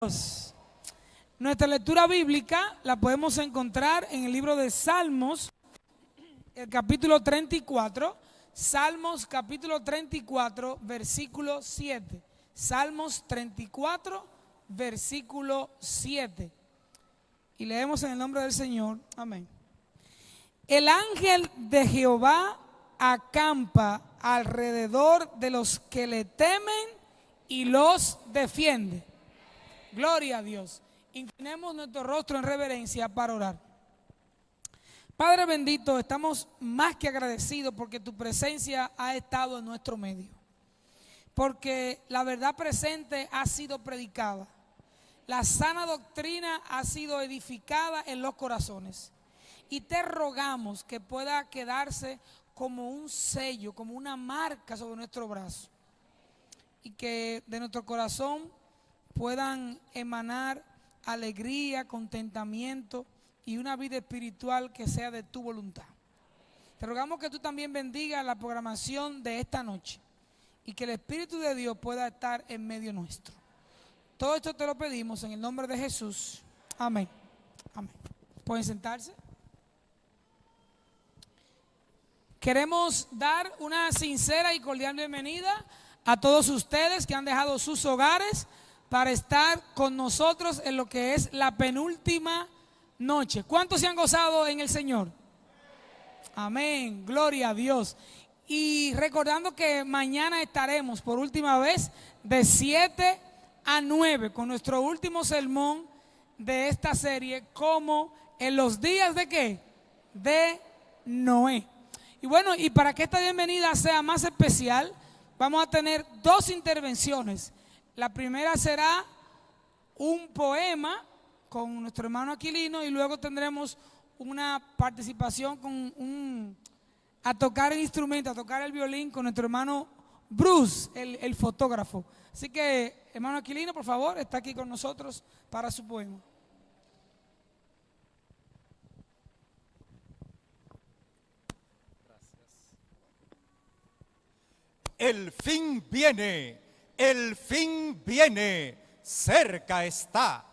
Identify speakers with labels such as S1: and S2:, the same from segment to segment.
S1: Dios. Nuestra lectura bíblica la podemos encontrar en el libro de Salmos, el capítulo 34, Salmos capítulo 34, versículo 7. Salmos 34, versículo 7. Y leemos en el nombre del Señor. Amén. El ángel de Jehová acampa alrededor de los que le temen y los defiende. Gloria a Dios. Inclinemos nuestro rostro en reverencia para orar. Padre bendito, estamos más que agradecidos porque tu presencia ha estado en nuestro medio. Porque la verdad presente ha sido predicada. La sana doctrina ha sido edificada en los corazones. Y te rogamos que pueda quedarse como un sello, como una marca sobre nuestro brazo. Y que de nuestro corazón puedan emanar alegría, contentamiento y una vida espiritual que sea de tu voluntad. Te rogamos que tú también bendigas la programación de esta noche y que el Espíritu de Dios pueda estar en medio nuestro. Todo esto te lo pedimos en el nombre de Jesús. Amén. Amén. ¿Pueden sentarse? Queremos dar una sincera y cordial bienvenida a todos ustedes que han dejado sus hogares para estar con nosotros en lo que es la penúltima noche. ¿Cuántos se han gozado en el Señor? Amén, gloria a Dios. Y recordando que mañana estaremos por última vez de 7 a 9 con nuestro último sermón de esta serie, como en los días de ¿qué? De Noé. Y bueno, y para que esta bienvenida sea más especial, vamos a tener dos intervenciones. La primera será un poema con nuestro hermano Aquilino y luego tendremos una participación a tocar el instrumento, a tocar el violín con nuestro hermano Bruce, el fotógrafo. Así que, hermano Aquilino, por favor, está aquí con nosotros para su poema.
S2: El fin viene, cerca está.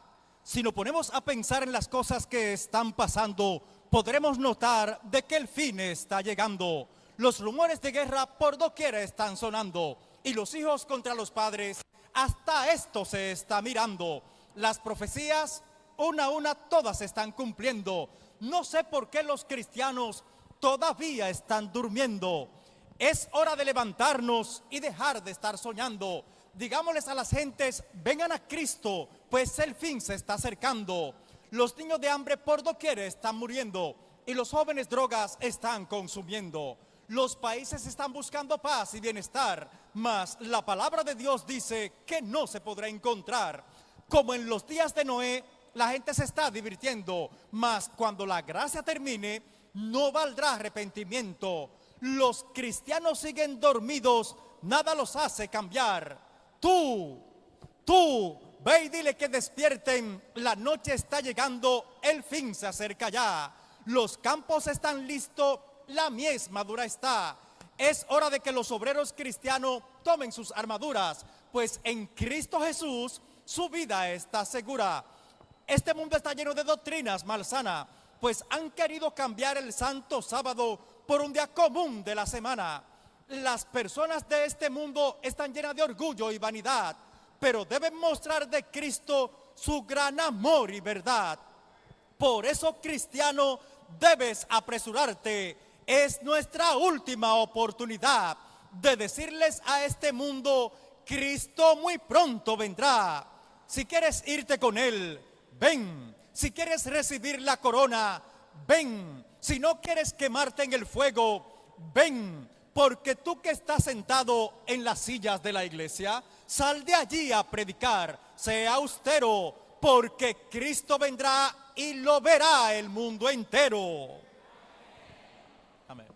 S2: Si nos ponemos a pensar en las cosas que están pasando, podremos notar de que el fin está llegando. Los rumores de guerra por doquier están sonando y los hijos contra los padres, hasta esto se está mirando. Las profecías, una a una, todas se están cumpliendo. No sé por qué los cristianos todavía están durmiendo. Es hora de levantarnos y dejar de estar soñando. Digámosles a las gentes, vengan a Cristo, pues el fin se está acercando. Los niños de hambre por doquier están muriendo y los jóvenes drogas están consumiendo. Los países están buscando paz y bienestar, mas la palabra de Dios dice que no se podrá encontrar. Como en los días de Noé, la gente se está divirtiendo, mas cuando la gracia termine, no valdrá arrepentimiento. Los cristianos siguen dormidos, nada los hace cambiar. Tú, ve y dile que despierten, la noche está llegando, el fin se acerca ya. Los campos están listos, la mies madura está. Es hora de que los obreros cristianos tomen sus armaduras, pues en Cristo Jesús su vida está segura. Este mundo está lleno de doctrinas malsanas, pues han querido cambiar el santo sábado por un día común de la semana. Las personas de este mundo están llenas de orgullo y vanidad, pero deben mostrar de Cristo su gran amor y verdad. Por eso, cristiano, debes apresurarte. Es nuestra última oportunidad de decirles a este mundo, Cristo muy pronto vendrá. Si quieres irte con Él, ven. Si quieres recibir la corona, ven. Si no quieres quemarte en el fuego, ven. Porque tú que estás sentado en las sillas de la iglesia, sal de allí a predicar. Sea austero, porque Cristo vendrá y lo verá el mundo entero. Amén.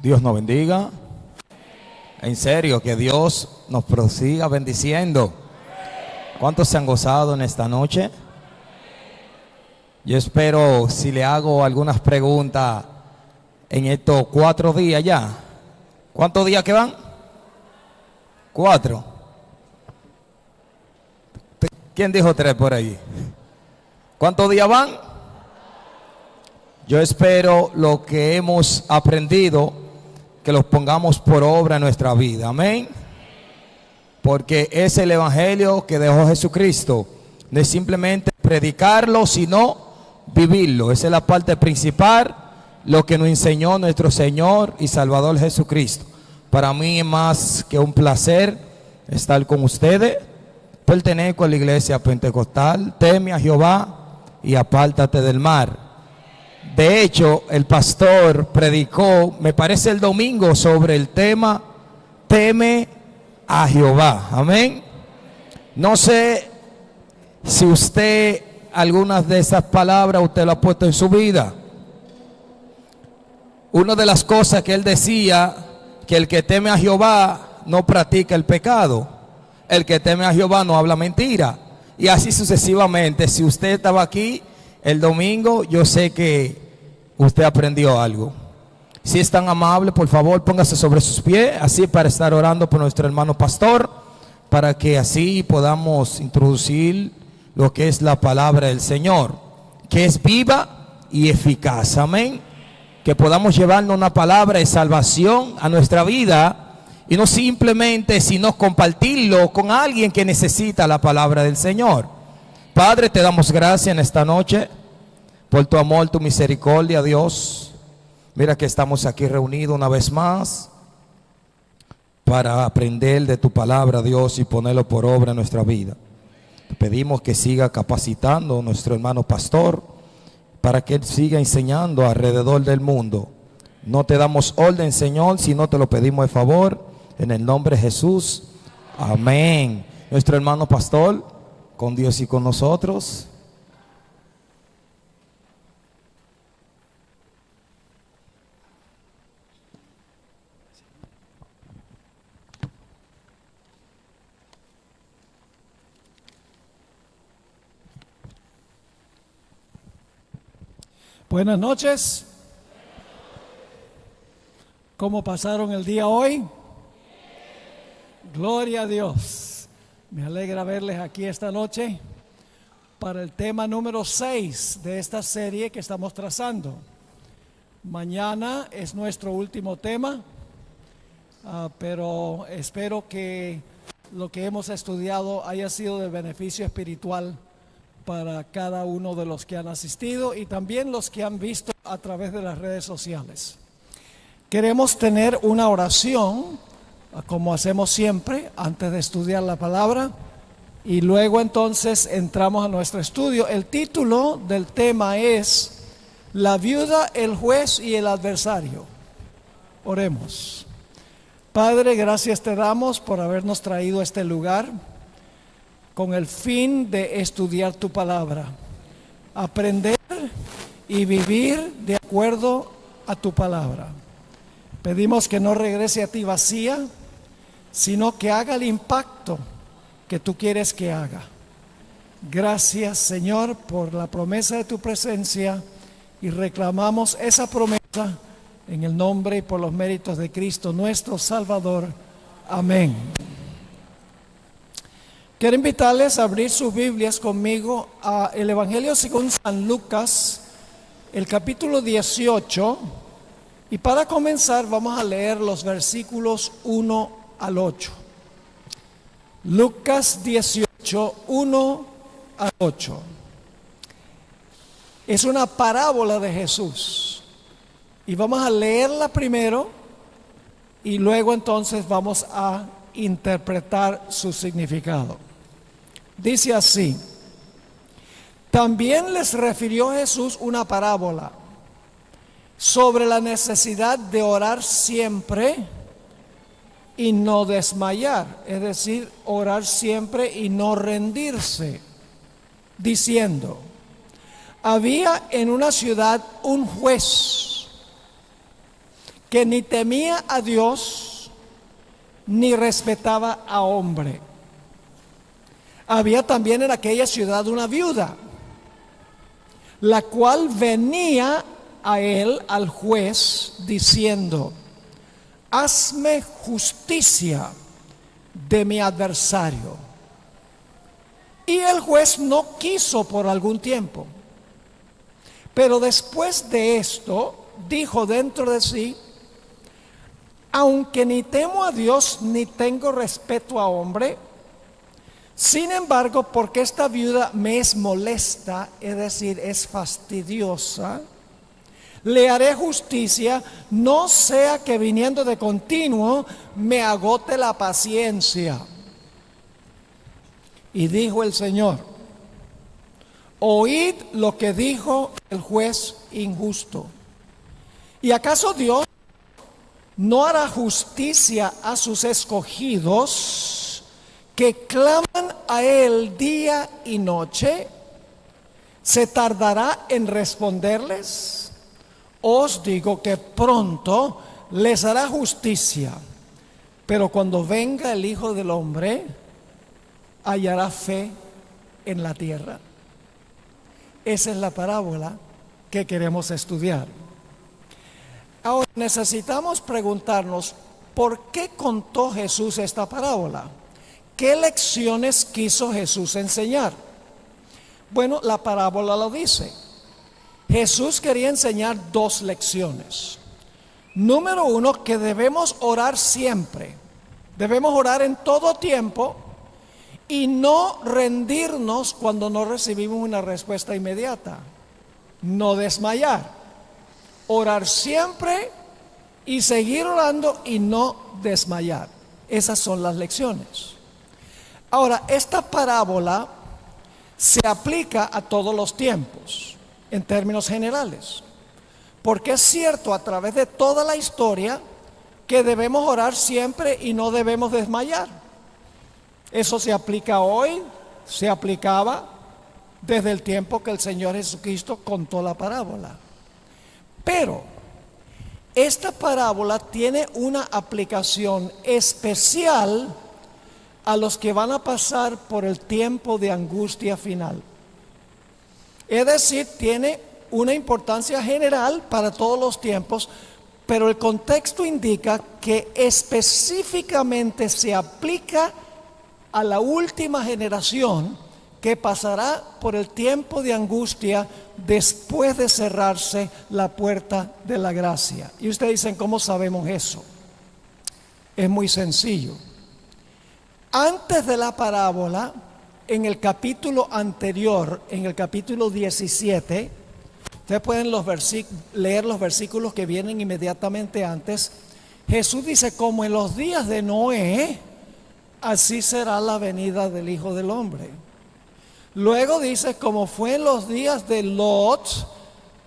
S3: Dios nos bendiga. En serio, que Dios nos prosiga bendiciendo. ¿Cuántos se han gozado en esta noche? Yo espero, si le hago algunas preguntas en estos 4 días ya. ¿Cuántos días que van? 4. ¿Quién dijo 3 por ahí? ¿Cuántos días van? Yo espero lo que hemos aprendido, que los pongamos por obra en nuestra vida. Amén. Porque es el evangelio que dejó Jesucristo. No es simplemente predicarlo, sino vivirlo. Esa es la parte principal, lo que nos enseñó nuestro Señor y Salvador Jesucristo. Para mí es más que un placer estar con ustedes. Pertenezco a la iglesia pentecostal. Teme a Jehová y apártate del mal. De hecho, el pastor predicó, me parece el domingo, sobre el tema teme a Jehová. Amén. No sé si usted algunas de esas palabras usted lo ha puesto en su vida. Una de las cosas que él decía, que el que teme a Jehová no practica el pecado. El que teme a Jehová no habla mentira. Y así sucesivamente. Si usted estaba aquí el domingo, yo sé que usted aprendió algo. Si es tan amable, por favor, póngase sobre sus pies, así para estar orando por nuestro hermano pastor, para que así podamos introducir lo que es la palabra del Señor, que es viva y eficaz. Amén. Que podamos llevarnos una palabra de salvación a nuestra vida, y no simplemente, sino compartirlo con alguien que necesita la palabra del Señor. Padre, te damos gracias en esta noche por tu amor, tu misericordia, Dios. Mira que estamos aquí reunidos una vez más para aprender de tu palabra, Dios, y ponerlo por obra en nuestra vida. Te pedimos que siga capacitando a nuestro hermano pastor para que él siga enseñando alrededor del mundo. No te damos orden, Señor, sino te lo pedimos de favor, en el nombre de Jesús. Amén. Nuestro hermano pastor, con Dios y con nosotros.
S4: Buenas noches. ¿Cómo pasaron el día hoy? Gloria a Dios. Me alegra verles aquí esta noche para el tema número 6 de esta serie que estamos trazando. Mañana es nuestro último tema, pero espero que lo que hemos estudiado haya sido de beneficio espiritual para cada uno de los que han asistido y también los que han visto a través de las redes sociales. Queremos tener una oración, como hacemos siempre, antes de estudiar la palabra, y luego entonces entramos a nuestro estudio. El título del tema es La viuda, el juez y el adversario. Oremos. Padre, gracias te damos por habernos traído a este lugar con el fin de estudiar tu palabra, aprender y vivir de acuerdo a tu palabra. Pedimos que no regrese a ti vacía, sino que haga el impacto que tú quieres que haga. Gracias, Señor, por la promesa de tu presencia, y reclamamos esa promesa en el nombre y por los méritos de Cristo nuestro Salvador. Amén. Quiero invitarles a abrir sus Biblias conmigo a el Evangelio según San Lucas, el capítulo 18, y para comenzar vamos a leer los versículos 1 al 8. Lucas 18, 1 al 8. Es una parábola de Jesús y vamos a leerla primero y luego entonces vamos a interpretar su significado. Dice así: también les refirió Jesús una parábola sobre la necesidad de orar siempre y no desmayar, es decir, orar siempre y no rendirse, diciendo: había en una ciudad un juez que ni temía a Dios ni respetaba a hombre. Había también en aquella ciudad una viuda, la cual venía a él, al juez, diciendo: hazme justicia de mi adversario. Y el juez no quiso por algún tiempo. Pero después de esto, dijo dentro de sí: aunque ni temo a Dios ni tengo respeto a hombre, sin embargo, porque esta viuda me es molesta, es decir, es fastidiosa, le haré justicia, no sea que viniendo de continuo me agote la paciencia. Y dijo el Señor: oíd lo que dijo el juez injusto. ¿Y acaso Dios no hará justicia a sus escogidos que claman a Él día y noche? ¿Se tardará en responderles? Os digo que pronto les hará justicia. Pero cuando venga el Hijo del Hombre, hallará fe en la tierra. Esa es la parábola que queremos estudiar. Ahora necesitamos preguntarnos: ¿por qué contó Jesús esta parábola? ¿Qué lecciones quiso Jesús enseñar? Bueno, la parábola lo dice. Jesús quería enseñar dos lecciones. Número uno, que debemos orar siempre. Debemos orar en todo tiempo y no rendirnos cuando no recibimos una respuesta inmediata. No desmayar. Orar siempre y seguir orando y no desmayar. Esas son las lecciones. Ahora, esta parábola se aplica a todos los tiempos, en términos generales. Porque es cierto a través de toda la historia que debemos orar siempre y no debemos desmayar. Eso se aplica hoy, se aplicaba desde el tiempo que el Señor Jesucristo contó la parábola. Pero esta parábola tiene una aplicación especial a los que van a pasar por el tiempo de angustia final. Es decir, tiene una importancia general para todos los tiempos, pero el contexto indica que específicamente se aplica a la última generación que pasará por el tiempo de angustia después de cerrarse la puerta de la gracia. Y ustedes dicen: ¿cómo sabemos eso? Es muy sencillo. Antes de la parábola, en el capítulo anterior, en el capítulo 17, ustedes pueden leer los versículos que vienen inmediatamente antes. Jesús dice: como en los días de Noé, así será la venida del Hijo del Hombre. Luego dice: como fue en los días de Lot,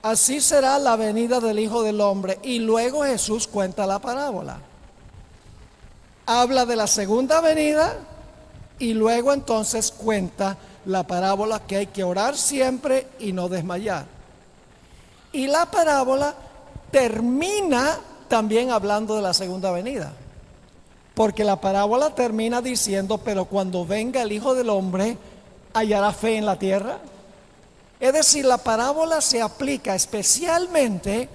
S4: así será la venida del Hijo del Hombre. Y luego Jesús cuenta la parábola. Habla de la segunda venida y luego entonces cuenta la parábola, que hay que orar siempre y no desmayar. Y la parábola termina también hablando de la segunda venida, porque la parábola termina diciendo: pero cuando venga el Hijo del Hombre, ¿hallará fe en la tierra? Es decir, la parábola se aplica especialmente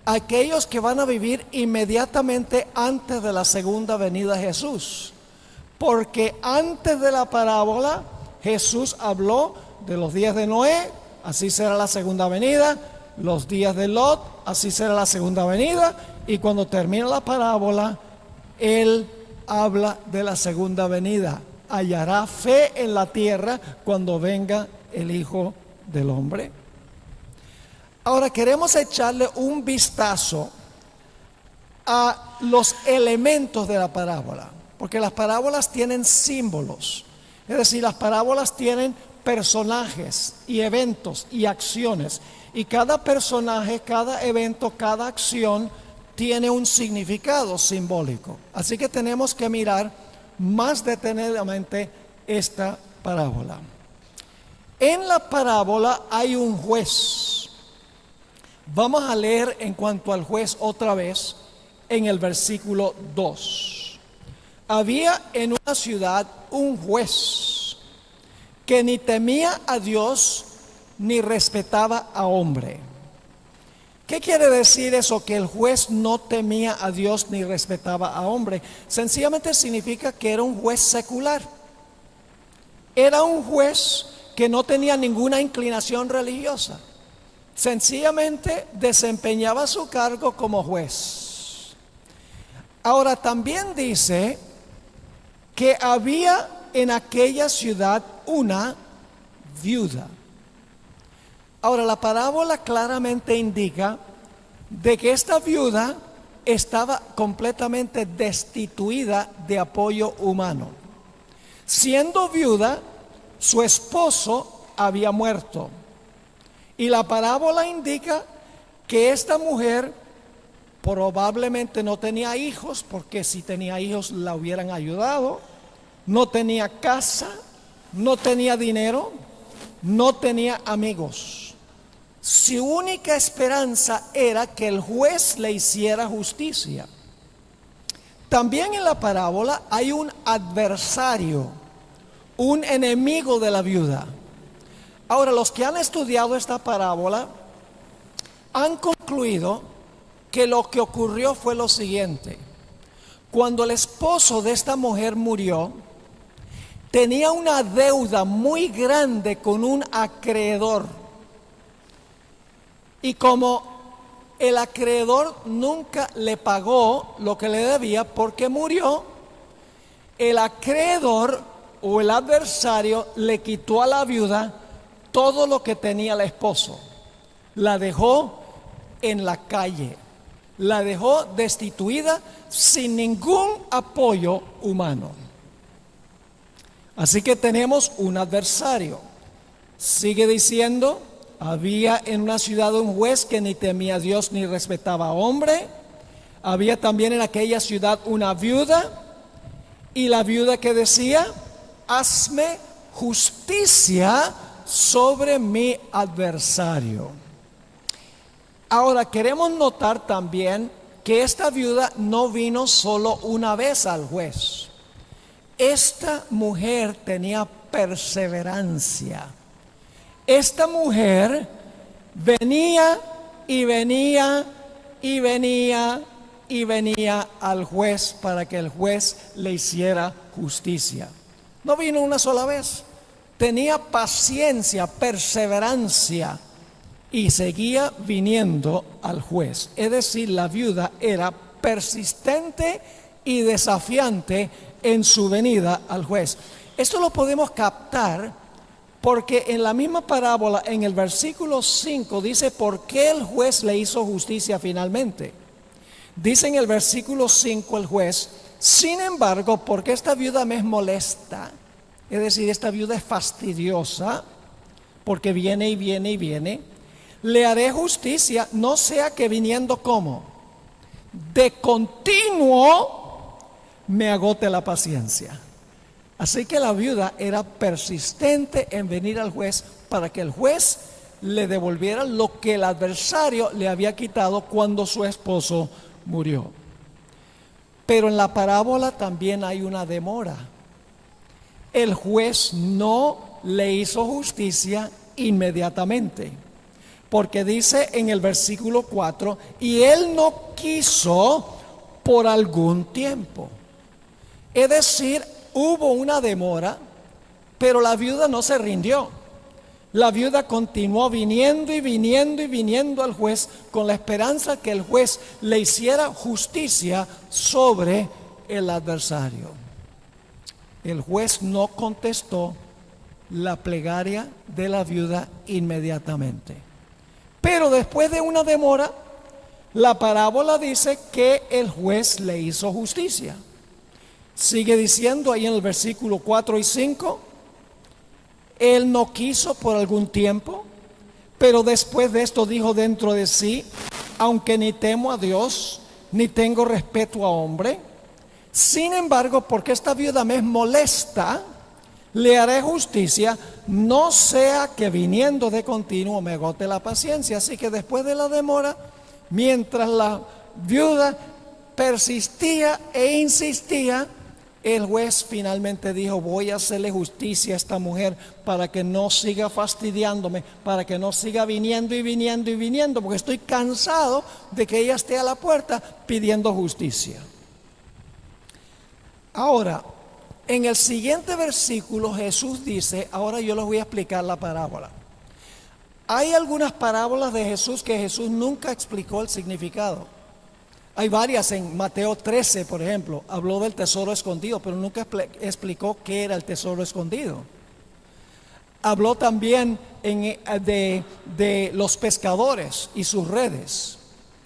S4: a aquellos que van a vivir inmediatamente antes de la segunda venida de Jesús. Porque antes de la parábola, Jesús habló de los días de Noé, así será la segunda venida; los días de Lot, así será la segunda venida; y cuando termina la parábola, Él habla de la segunda venida. Hallará fe en la tierra cuando venga el Hijo del Hombre. Ahora queremos echarle un vistazo a los elementos de la parábola, porque las parábolas tienen símbolos. Es decir, las parábolas tienen personajes y eventos y acciones, y cada personaje, cada evento, cada acción tiene un significado simbólico. Así que tenemos que mirar más detenidamente esta parábola. En la parábola hay un juez. Vamos a leer en cuanto al juez otra vez en el versículo 2. Había en una ciudad un juez que ni temía a Dios ni respetaba a hombre. ¿Qué quiere decir eso? Que el juez no temía a Dios ni respetaba a hombre. Sencillamente significa que era un juez secular. Era un juez que no tenía ninguna inclinación religiosa. Sencillamente desempeñaba su cargo como juez. Ahora también dice que había en aquella ciudad una viuda. Ahora la parábola claramente indica de que esta viuda estaba completamente destituida de apoyo humano. Siendo viuda, su esposo había muerto. Y la parábola indica que esta mujer probablemente no tenía hijos, porque si tenía hijos la hubieran ayudado. No tenía casa, no tenía dinero, no tenía amigos. Su única esperanza era que el juez le hiciera justicia. También en la parábola hay un adversario, un enemigo de la viuda. Ahora, los que han estudiado esta parábola han concluido que lo que ocurrió fue lo siguiente. Cuando el esposo de esta mujer murió, tenía una deuda muy grande con un acreedor. Y como el acreedor nunca le pagó lo que le debía porque murió, el acreedor o el adversario le quitó a la viuda todo lo que tenía el esposo. La dejó en la calle, la dejó destituida sin ningún apoyo humano. Así que tenemos un adversario. Sigue diciendo, había en una ciudad un juez que ni temía a Dios ni respetaba a hombre. Había también en aquella ciudad una viuda, y la viuda que decía, hazme justicia sobre mi adversario. Ahora queremos notar también que esta viuda no vino solo una vez al juez. Esta mujer tenía perseverancia. Esta mujer venía y venía y venía y venía al juez para que el juez le hiciera justicia. No vino una sola vez. Tenía paciencia, perseverancia y seguía viniendo al juez. Es decir, la viuda era persistente y desafiante en su venida al juez. Esto lo podemos captar porque en la misma parábola, en el versículo 5, dice por qué el juez le hizo justicia finalmente. Dice en el versículo 5 el juez, sin embargo, porque esta viuda me es molesta, es decir, esta viuda es fastidiosa, porque viene y viene y viene, le haré justicia, no sea que viniendo como de continuo me agote la paciencia. Así que la viuda era persistente en venir al juez para que el juez le devolviera lo que el adversario le había quitado cuando su esposo murió. Pero en la parábola también hay una demora. El juez no le hizo justicia inmediatamente, porque dice en el versículo 4, y él no quiso por algún tiempo. Es decir, hubo una demora, pero la viuda no se rindió. La viuda continuó viniendo y viniendo y viniendo al juez con la esperanza que el juez le hiciera justicia sobre el adversario. El juez no contestó la plegaria de la viuda inmediatamente. Pero después de una demora, la parábola dice que el juez le hizo justicia. Sigue diciendo ahí en el versículo 4 y 5, él no quiso por algún tiempo, pero después de esto dijo dentro de sí, aunque ni temo a Dios, ni tengo respeto a hombre, sin embargo, porque esta viuda me es molesta, le haré justicia, no sea que viniendo de continuo me agote la paciencia. Así que después de la demora, mientras la viuda persistía e insistía, el juez finalmente dijo: voy a hacerle justicia a esta mujer para que no siga fastidiándome, para que no siga viniendo y viniendo y viniendo, porque estoy cansado de que ella esté a la puerta pidiendo justicia. Ahora, en el siguiente versículo Jesús dice, ahora yo les voy a explicar la parábola. Hay algunas parábolas de Jesús que Jesús nunca explicó el significado. Hay varias. En Mateo 13, por ejemplo, habló del tesoro escondido, pero nunca explicó qué era el tesoro escondido. Habló también de los pescadores y sus redes.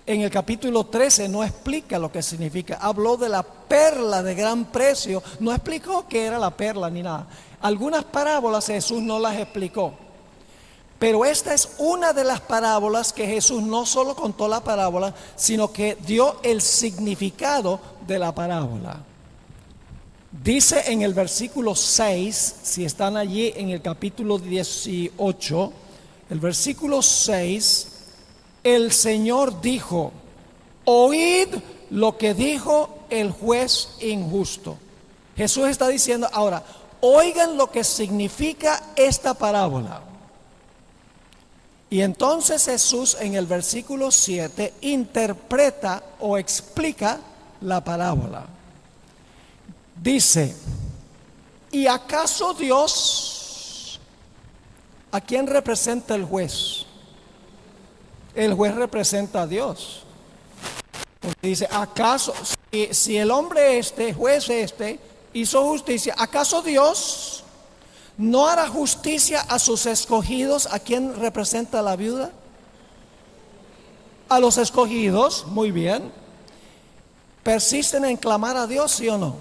S4: En el capítulo 13 no explica lo que significa. Habló de la perla de gran precio, no explicó qué era la perla ni nada. Algunas parábolas Jesús no las explicó. Pero esta es una de las parábolas que Jesús no solo contó la parábola, sino que dio el significado de la parábola. Dice en el versículo 6, si están allí en el capítulo 18, el versículo 6, el Señor dijo: oíd lo que dijo el juez injusto. Jesús está diciendo, ahora, oigan lo que significa esta parábola. Y entonces Jesús en el versículo 7 interpreta o explica la parábola. Dice: ¿y acaso Dios? ¿A quién representa el juez? El juez representa a Dios. Dice: ¿acaso si el hombre juez hizo justicia, acaso Dios no hará justicia a sus escogidos? ¿A quién representa la viuda? A los escogidos, muy bien. ¿Persisten en clamar a Dios, sí o no?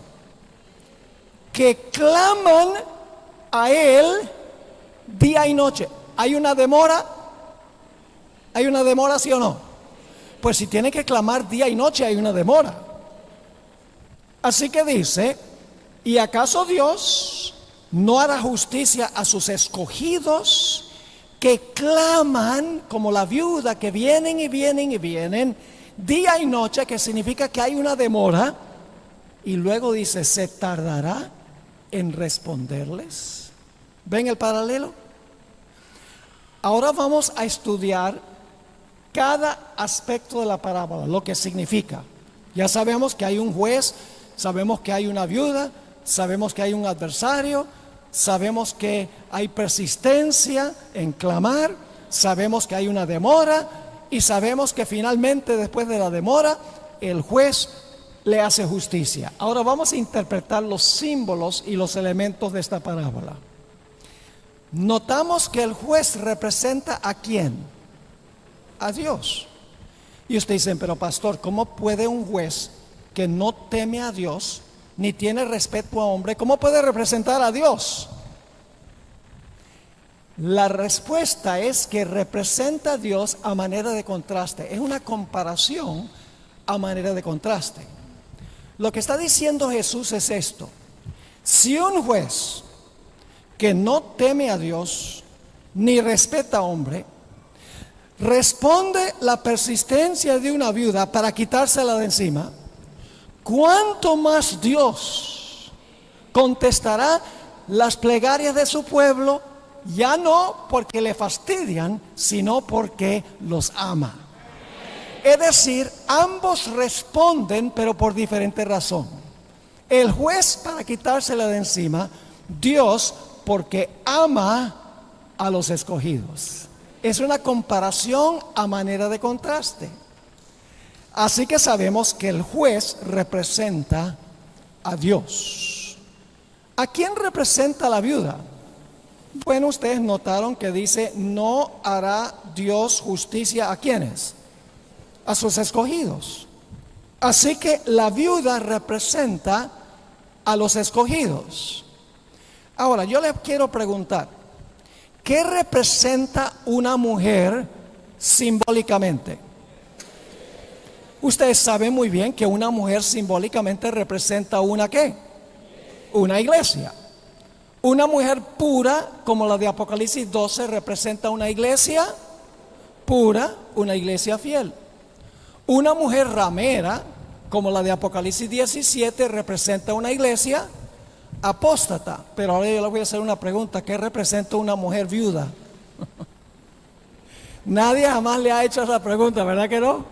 S4: Que claman a Él día y noche. ¿Hay una demora? ¿Hay una demora, sí o no? Pues si tienen que clamar día y noche, hay una demora. Así que dice: ¿y acaso Dios no hará justicia a sus escogidos que claman como la viuda, que vienen y vienen y vienen día y noche, que significa que hay una demora? Y luego dice: ¿se tardará en responderles? ¿Ven el paralelo? Ahora vamos a estudiar cada aspecto de la parábola, lo que significa. Ya sabemos que hay un juez, sabemos que hay una viuda, sabemos que hay un adversario, sabemos que hay persistencia en clamar, sabemos que hay una demora y sabemos que finalmente, después de la demora, el juez le hace justicia. Ahora vamos a interpretar los símbolos y los elementos de esta parábola. Notamos que el juez representa ¿a quién? A Dios. Y ustedes dicen: pero pastor, ¿cómo puede un juez que no teme a Dios ni tiene respeto a hombre, cómo puede representar a Dios? La respuesta es que representa a Dios a manera de contraste. Es una comparación a manera de contraste. Lo que está diciendo Jesús es esto: si un juez que no teme a Dios ni respeta a hombre responde la persistencia de una viuda para quitársela de encima, ¿cuánto más Dios contestará las plegarias de su pueblo, ya no porque le fastidian, sino porque los ama? Es decir, ambos responden, pero por diferente razón. El juez para quitársela de encima, Dios porque ama a los escogidos. Es una comparación a manera de contraste. Así que sabemos que el juez representa a Dios. ¿A quién representa la viuda? Bueno, ustedes notaron que dice: no hará Dios justicia ¿a quiénes? A sus escogidos. Así que la viuda representa a los escogidos. Ahora, yo les quiero preguntar: ¿qué representa una mujer simbólicamente? Ustedes saben muy bien que una mujer simbólicamente representa una ¿qué? Una iglesia. Una mujer pura, como la de Apocalipsis 12, representa una iglesia pura, una iglesia fiel. Una mujer ramera, como la de Apocalipsis 17 representa una iglesia apóstata. Pero ahora yo le voy a hacer una pregunta: ¿qué representa una mujer viuda? Nadie jamás le ha hecho esa pregunta, ¿verdad que no?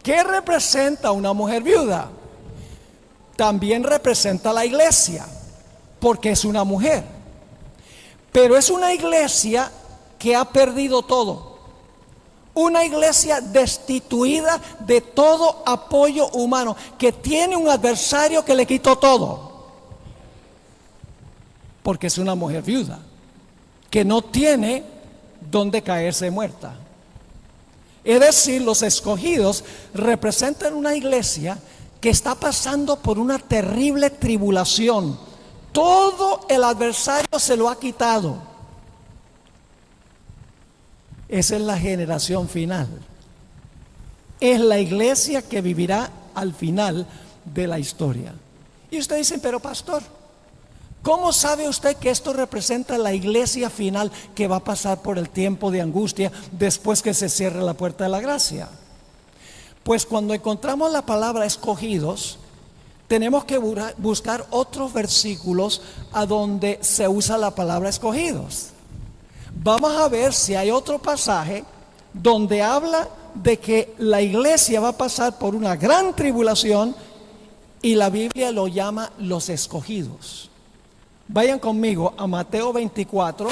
S4: ¿Qué representa una mujer viuda? También representa la iglesia, porque es una mujer. Pero es una iglesia que ha perdido todo. Una iglesia destituida de todo apoyo humano, que tiene un adversario que le quitó todo. Porque es una mujer viuda, que no tiene donde caerse muerta. Es decir, los escogidos representan una iglesia que está pasando por una terrible tribulación. Todo el adversario se lo ha quitado. Esa es la generación final. Es la iglesia que vivirá al final de la historia. Y ustedes dicen: pero pastor, ¿cómo sabe usted que esto representa la iglesia final que va a pasar por el tiempo de angustia después que se cierre la puerta de la gracia? Pues cuando encontramos la palabra escogidos, tenemos que buscar otros versículos a donde se usa la palabra escogidos. Vamos a ver si hay otro pasaje donde habla de que la iglesia va a pasar por una gran tribulación y la Biblia lo llama los escogidos. Vayan conmigo a Mateo 24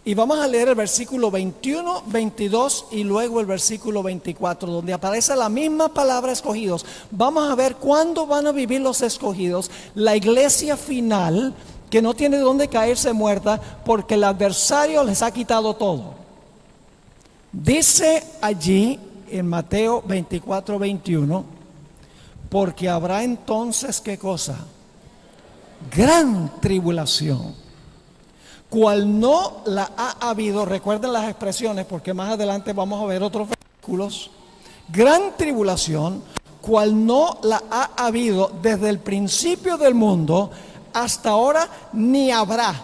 S4: y vamos a leer el versículo 21, 22 y luego el versículo 24, donde aparece la misma palabra escogidos. Vamos a ver cuándo van a vivir los escogidos, la iglesia final que no tiene dónde caerse muerta porque el adversario les ha quitado todo. Dice allí en Mateo 24, 21, porque habrá entonces, ¿qué cosa? Gran tribulación, cual no la ha habido. Recuerden las expresiones, porque más adelante vamos a ver otros versículos. Gran tribulación, cual no la ha habido desde el principio del mundo hasta ahora, ni habrá.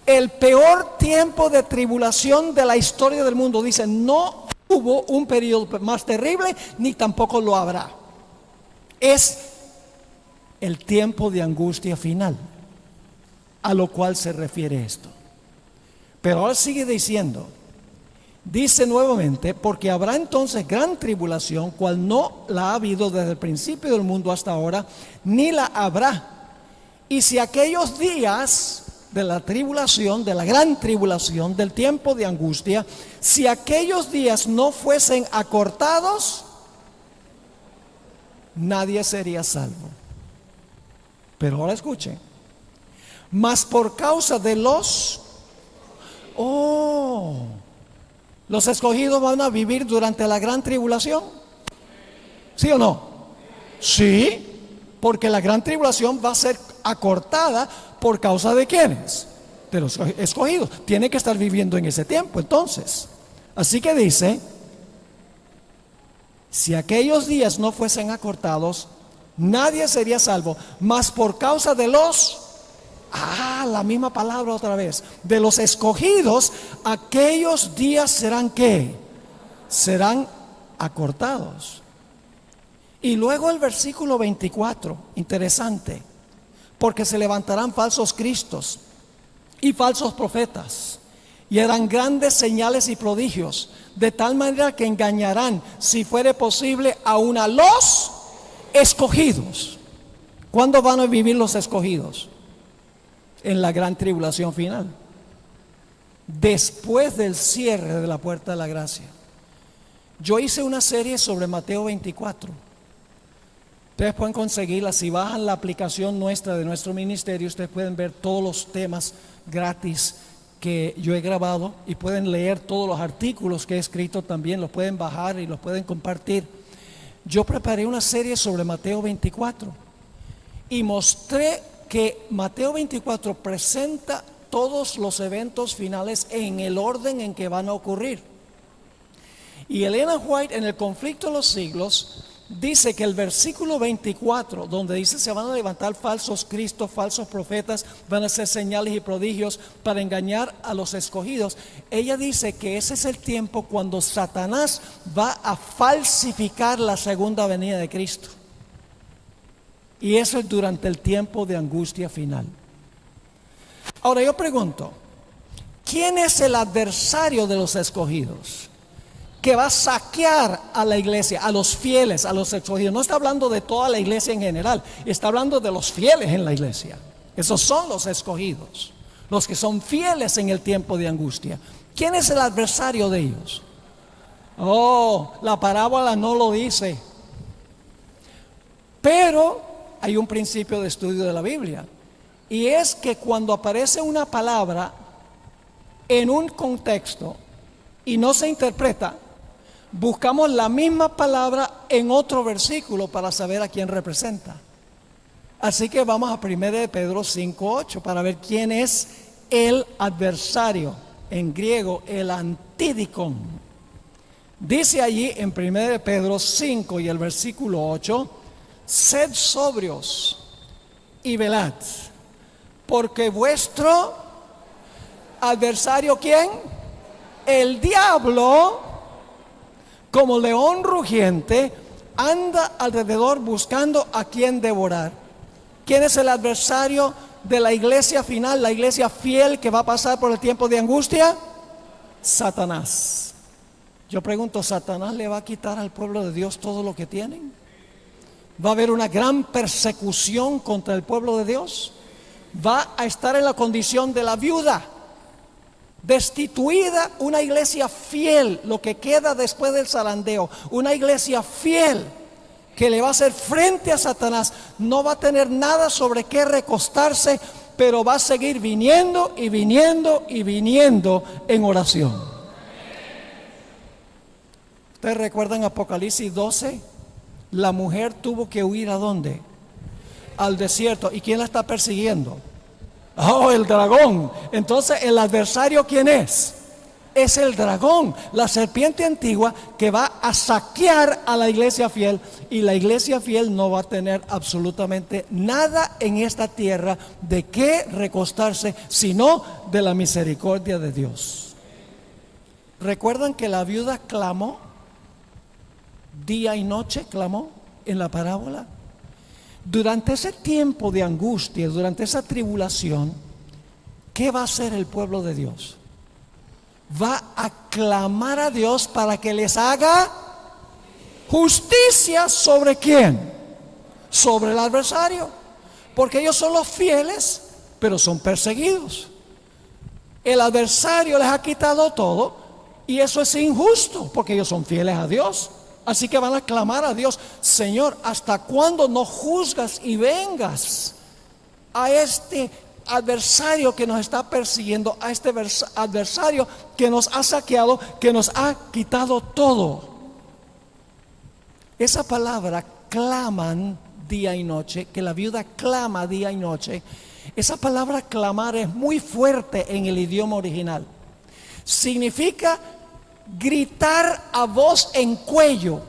S4: El peor tiempo de tribulación de la historia del mundo, dice, no hubo un periodo más terrible, ni tampoco lo habrá. Es el tiempo de angustia final, a lo cual se refiere esto. Pero ahora sigue diciendo, dice nuevamente, porque habrá entonces gran tribulación, cual no la ha habido desde el principio del mundo hasta ahora, ni la habrá. Y si aquellos días de la tribulación, de la gran tribulación, del tiempo de angustia, si aquellos días no fuesen acortados, nadie sería salvo. Pero ahora escuchen, mas por causa de los escogidos van a vivir durante la gran tribulación, ¿sí o no? Sí, porque la gran tribulación va a ser acortada por causa de ¿quiénes? De los escogidos. Tiene que estar viviendo en ese tiempo entonces. Así que dice, si aquellos días no fuesen acortados, nadie sería salvo, mas por causa de los, la misma palabra otra vez, de los escogidos, aquellos días serán ¿qué? Serán acortados. Y luego el versículo 24, interesante, porque se levantarán falsos cristos y falsos profetas, y harán grandes señales y prodigios, de tal manera que engañarán, si fuere posible, aún a los escogidos. ¿Cuándo van a vivir los escogidos? En la gran tribulación final, después del cierre de la puerta de la gracia. Yo hice una serie sobre Mateo 24. Ustedes pueden conseguirla si bajan la aplicación nuestra de nuestro ministerio. Ustedes pueden ver todos los temas gratis que yo he grabado y pueden leer todos los artículos que he escrito también. Los pueden bajar y los pueden compartir. Yo preparé una serie sobre Mateo 24 y mostré que Mateo 24 presenta todos los eventos finales en el orden en que van a ocurrir. Y Elena White, en El conflicto de los siglos, dice que el versículo 24, donde dice se van a levantar falsos cristos, falsos profetas, van a hacer señales y prodigios para engañar a los escogidos. Ella dice que ese es el tiempo cuando Satanás va a falsificar la segunda venida de Cristo. Y eso es durante el tiempo de angustia final. Ahora yo pregunto, ¿quién es el adversario de los escogidos? Que va a saquear a la iglesia, a los fieles, a los escogidos. No está hablando de toda la iglesia en general, está hablando de los fieles en la iglesia. Esos son los escogidos, los que son fieles en el tiempo de angustia. ¿Quién es el adversario de ellos? Oh, la parábola no lo dice. Pero hay un principio de estudio de la Biblia, y es que cuando aparece una palabra en un contexto y no se interpreta, buscamos la misma palabra en otro versículo para saber a quién representa. Así que vamos a 1 de Pedro 5:8 para ver quién es el adversario. En griego, el antidicon. Dice allí en 1 de Pedro 5 y el versículo 8: sed sobrios y velad, porque vuestro adversario, ¿quién? El diablo, como león rugiente, anda alrededor buscando a quien devorar. ¿Quién es el adversario de la iglesia final, la iglesia fiel que va a pasar por el tiempo de angustia? Satanás. Yo pregunto, ¿Satanás le va a quitar al pueblo de Dios todo lo que tienen? ¿Va a haber una gran persecución contra el pueblo de Dios? Va a estar en la condición de la viuda, destituida, una iglesia fiel, lo que queda después del zarandeo, una iglesia fiel que le va a hacer frente a Satanás. No va a tener nada sobre qué recostarse, pero va a seguir viniendo y viniendo y viniendo en oración. ¿Ustedes recuerdan Apocalipsis 12? La mujer tuvo que huir ¿a dónde? Al desierto. ¿Y quién la está persiguiendo? Oh, el dragón. Entonces, ¿el adversario quién es? Es el dragón, la serpiente antigua que va a saquear a la iglesia fiel. Y la iglesia fiel no va a tener absolutamente nada en esta tierra de qué recostarse, sino de la misericordia de Dios. ¿Recuerdan que la viuda clamó? Día y noche clamó en la parábola. Durante ese tiempo de angustia, durante esa tribulación, ¿qué va a hacer el pueblo de Dios? Va a clamar a Dios para que les haga justicia. ¿Sobre quién? Sobre el adversario. Porque ellos son los fieles, pero son perseguidos. El adversario les ha quitado todo, y eso es injusto, porque ellos son fieles a Dios. Así que van a clamar a Dios: Señor, ¿hasta cuándo no juzgas y vengas a este adversario que nos está persiguiendo, a este adversario que nos ha saqueado, que nos ha quitado todo? Esa palabra claman día y noche, que la viuda clama día y noche, esa palabra clamar es muy fuerte en el idioma original. Significa gritar a voz en cuello.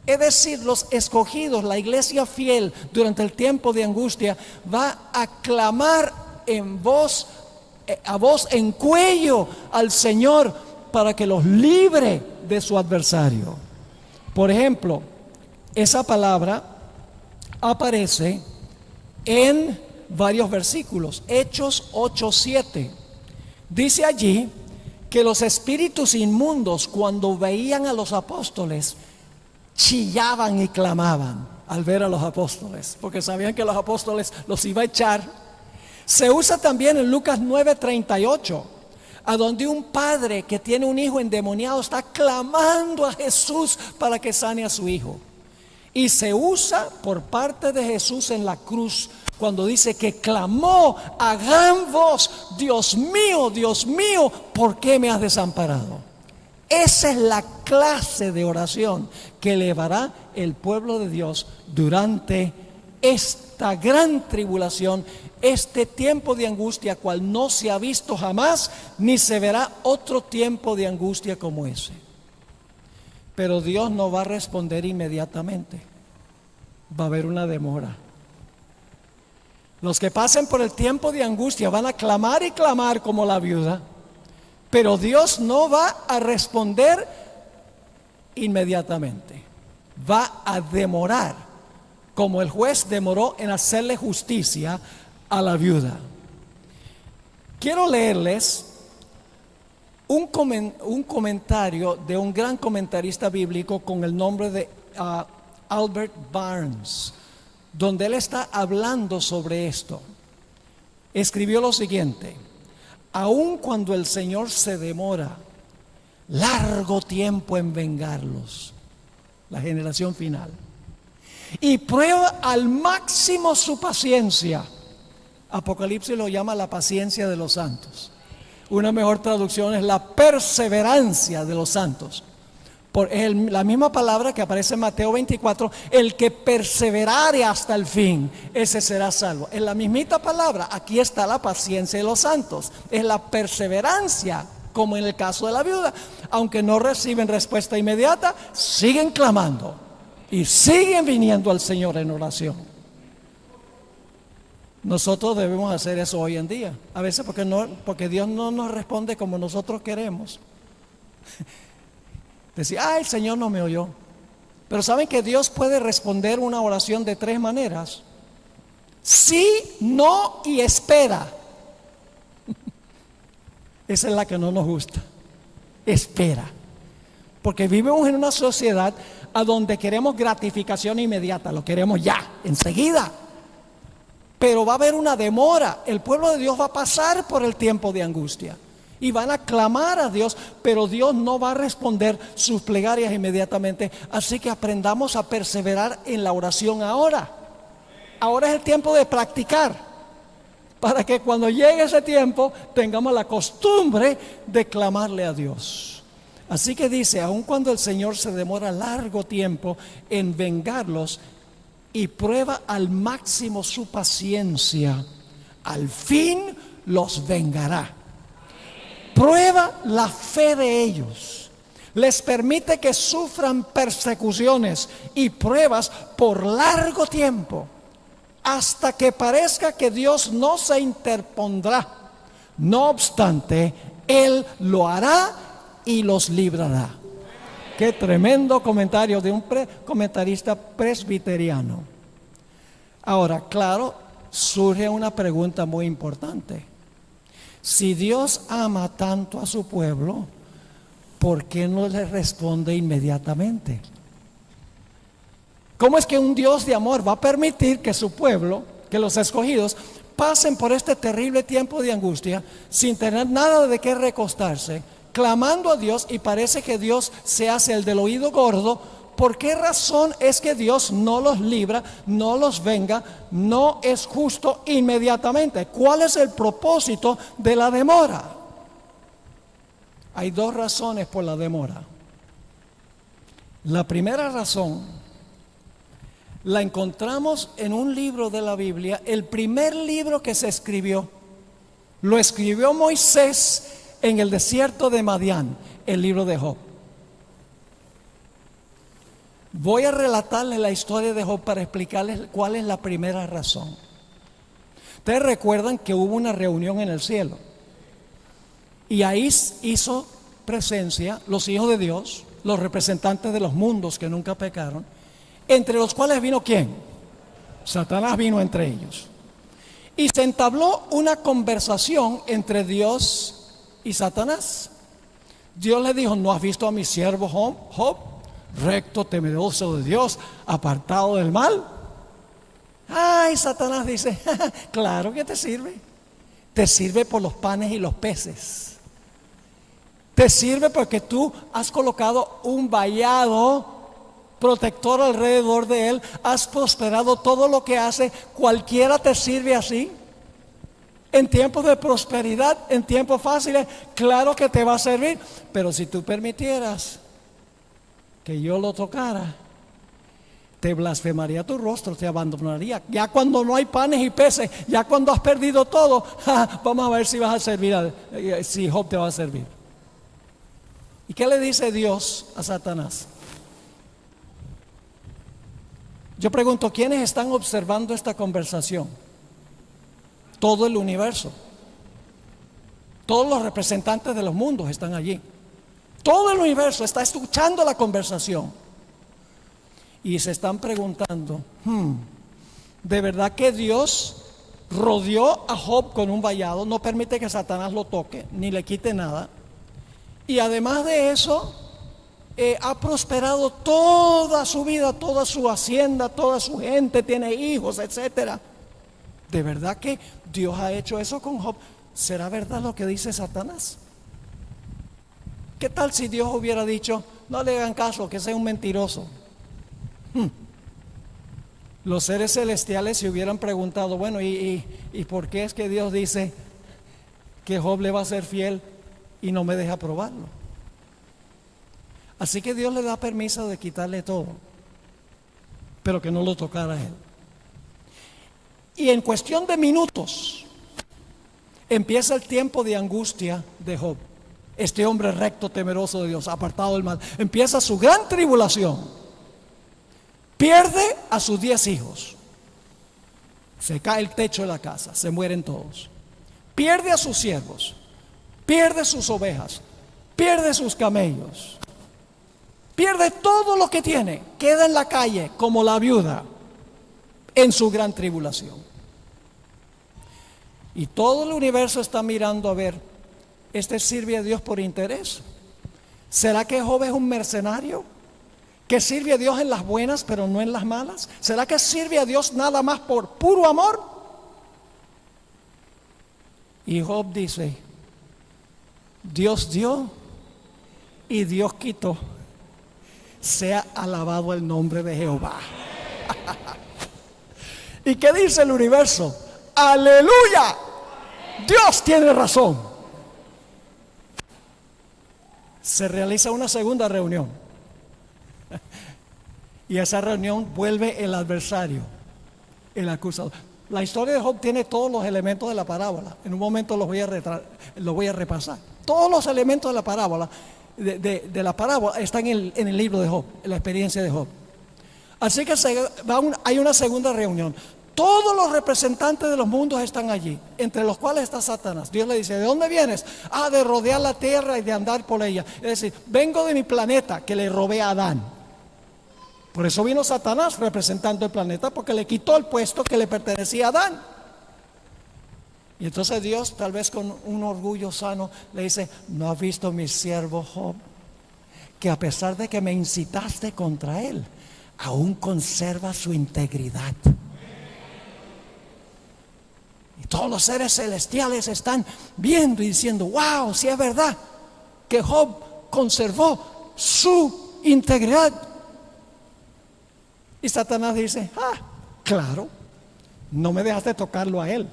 S4: Es decir, los escogidos, la iglesia fiel, durante el tiempo de angustia, va a clamar a voz en cuello al Señor para que los libre de su adversario. Por ejemplo, esa palabra aparece en varios versículos. Hechos 8:7 dice allí que los espíritus inmundos, cuando veían a los apóstoles, chillaban y clamaban al ver a los apóstoles, porque sabían que los apóstoles los iba a echar. Se usa también en Lucas 9:38, a donde un padre que tiene un hijo endemoniado está clamando a Jesús para que sane a su hijo. Y se usa por parte de Jesús en la cruz, cuando dice que clamó a gran voz: Dios mío, ¿por qué me has desamparado? Esa es la clase de oración que elevará el pueblo de Dios durante esta gran tribulación, este tiempo de angustia, cual no se ha visto jamás, ni se verá otro tiempo de angustia como ese. Pero Dios no va a responder inmediatamente. Va a haber una demora. Los que pasen por el tiempo de angustia van a clamar y clamar como la viuda, pero Dios no va a responder inmediatamente. Va a demorar, como el juez demoró en hacerle justicia a la viuda. Quiero leerles un comentario de un gran comentarista bíblico con el nombre de Albert Barnes, donde él está hablando sobre esto. Escribió lo siguiente: aun cuando el Señor se demora largo tiempo en vengarlos, la generación final, y prueba al máximo su paciencia, Apocalipsis lo llama la paciencia de los santos. Una mejor traducción es la perseverancia de los santos. Es la misma palabra que aparece en Mateo 24, el que perseverare hasta el fin, ese será salvo. Es la mismita palabra, aquí está la paciencia de los santos, es la perseverancia, como en el caso de la viuda. Aunque no reciben respuesta inmediata, siguen clamando y siguen viniendo al Señor en oración. Nosotros debemos hacer eso hoy en día, a veces porque Dios no nos responde como nosotros queremos. Decir, el Señor no me oyó. Pero saben que Dios puede responder una oración de 3 maneras: sí, no y espera. Esa es la que no nos gusta. Espera. Porque vivimos en una sociedad a donde queremos gratificación inmediata, lo queremos ya, enseguida. Pero va a haber una demora. El pueblo de Dios va a pasar por el tiempo de angustia y van a clamar a Dios, pero Dios no va a responder sus plegarias inmediatamente. Así que aprendamos a perseverar en la oración ahora. Ahora es el tiempo de practicar, para que cuando llegue ese tiempo tengamos la costumbre de clamarle a Dios. Así que dice, aun cuando el Señor se demora largo tiempo en vengarlos y prueba al máximo su paciencia, al fin los vengará. Prueba la fe de ellos, les permite que sufran persecuciones y pruebas por largo tiempo, hasta que parezca que Dios no se interpondrá. No obstante, Él lo hará y los librará. Qué tremendo comentario de un comentarista presbiteriano. Ahora, claro, surge una pregunta muy importante. Si Dios ama tanto a su pueblo, ¿por qué no le responde inmediatamente? ¿Cómo es que un Dios de amor va a permitir que su pueblo, que los escogidos, pasen por este terrible tiempo de angustia sin tener nada de qué recostarse, clamando a Dios, y parece que Dios se hace el del oído gordo? ¿Por qué razón es que Dios no los libra, no los venga, no es justo inmediatamente? ¿Cuál es el propósito de la demora? Hay 2 razones por la demora. La primera razón la encontramos en un libro de la Biblia, el primer libro que se escribió. Lo escribió Moisés en el desierto de Madián, el libro de Job. Voy a relatarles la historia de Job para explicarles cuál es la primera razón. Ustedes recuerdan que hubo una reunión en el cielo y ahí hizo presencia los hijos de Dios, los representantes de los mundos que nunca pecaron, entre los cuales vino ¿quién? Satanás vino entre ellos. Y se entabló una conversación entre Dios y Satanás. Dios le dijo: ¿no has visto a mi siervo Job? Recto, temeroso de Dios, apartado del mal. Satanás dice: claro que te sirve. Te sirve por los panes y los peces. Te sirve porque tú has colocado un vallado protector alrededor de él. Has prosperado todo lo que hace. Cualquiera te sirve así. En tiempos de prosperidad, en tiempos fáciles, claro que te va a servir. Pero si tú permitieras que yo lo tocara, te blasfemaría tu rostro, te abandonaría. Ya cuando no hay panes y peces, ya cuando has perdido todo, vamos a ver si vas a servir, si Job te va a servir. ¿Y qué le dice Dios a Satanás? Yo pregunto, ¿quiénes están observando esta conversación? Todo el universo. Todos los representantes de los mundos están allí. Todo el universo está escuchando la conversación. Y se están preguntando, ¿de verdad que Dios rodeó a Job con un vallado? No permite que Satanás lo toque, ni le quite nada. Y además de eso, ha prosperado toda su vida, toda su hacienda, toda su gente, tiene hijos, etcétera. ¿De verdad que Dios ha hecho eso con Job? ¿Será verdad lo que dice Satanás? ¿Qué tal si Dios hubiera dicho, no le hagan caso, que sea un mentiroso? Los seres celestiales se hubieran preguntado, bueno, ¿y por qué es que Dios dice que Job le va a ser fiel y no me deja probarlo? Así que Dios le da permiso de quitarle todo, pero que no lo tocara a él. Y en cuestión de minutos empieza el tiempo de angustia de Job. Este hombre recto, temeroso de Dios, apartado del mal, empieza su gran tribulación. Pierde a sus 10 hijos. Se cae el techo de la casa, se mueren todos. Pierde a sus siervos, pierde sus ovejas, pierde sus camellos, pierde todo lo que tiene, queda en la calle como la viuda en su gran tribulación. Y todo el universo está mirando a ver, ¿este sirve a Dios por interés? ¿Será que Job es un mercenario que sirve a Dios en las buenas pero no en las malas? ¿Será que sirve a Dios nada más por puro amor? Y Job dice, Dios dio y Dios quitó, sea alabado el nombre de Jehová. ¿Y qué dice el universo? ¡Aleluya! Dios tiene razón. Se realiza una segunda reunión. Y a esa reunión vuelve el adversario, el acusador. La historia de Job tiene todos los elementos de la parábola. En un momento los voy a repasar. Todos los elementos de la parábola, de la parábola están en el libro de Job, en la experiencia de Job. Así que hay una segunda reunión. Todos los representantes de los mundos están allí, entre los cuales está Satanás. Dios le dice, ¿de dónde vienes? De rodear la tierra y de andar por ella. Es decir, vengo de mi planeta que le robé a Adán. Por eso vino Satanás representando el planeta, porque le quitó el puesto que le pertenecía a Adán. Y entonces Dios, tal vez con un orgullo sano, le dice, ¿no has visto mi siervo Job? Que a pesar de que me incitaste contra él, aún conserva su integridad. Y todos los seres celestiales están viendo y diciendo, wow, si es verdad que Job conservó su integridad. Y Satanás dice, claro, no me dejaste tocarlo a él.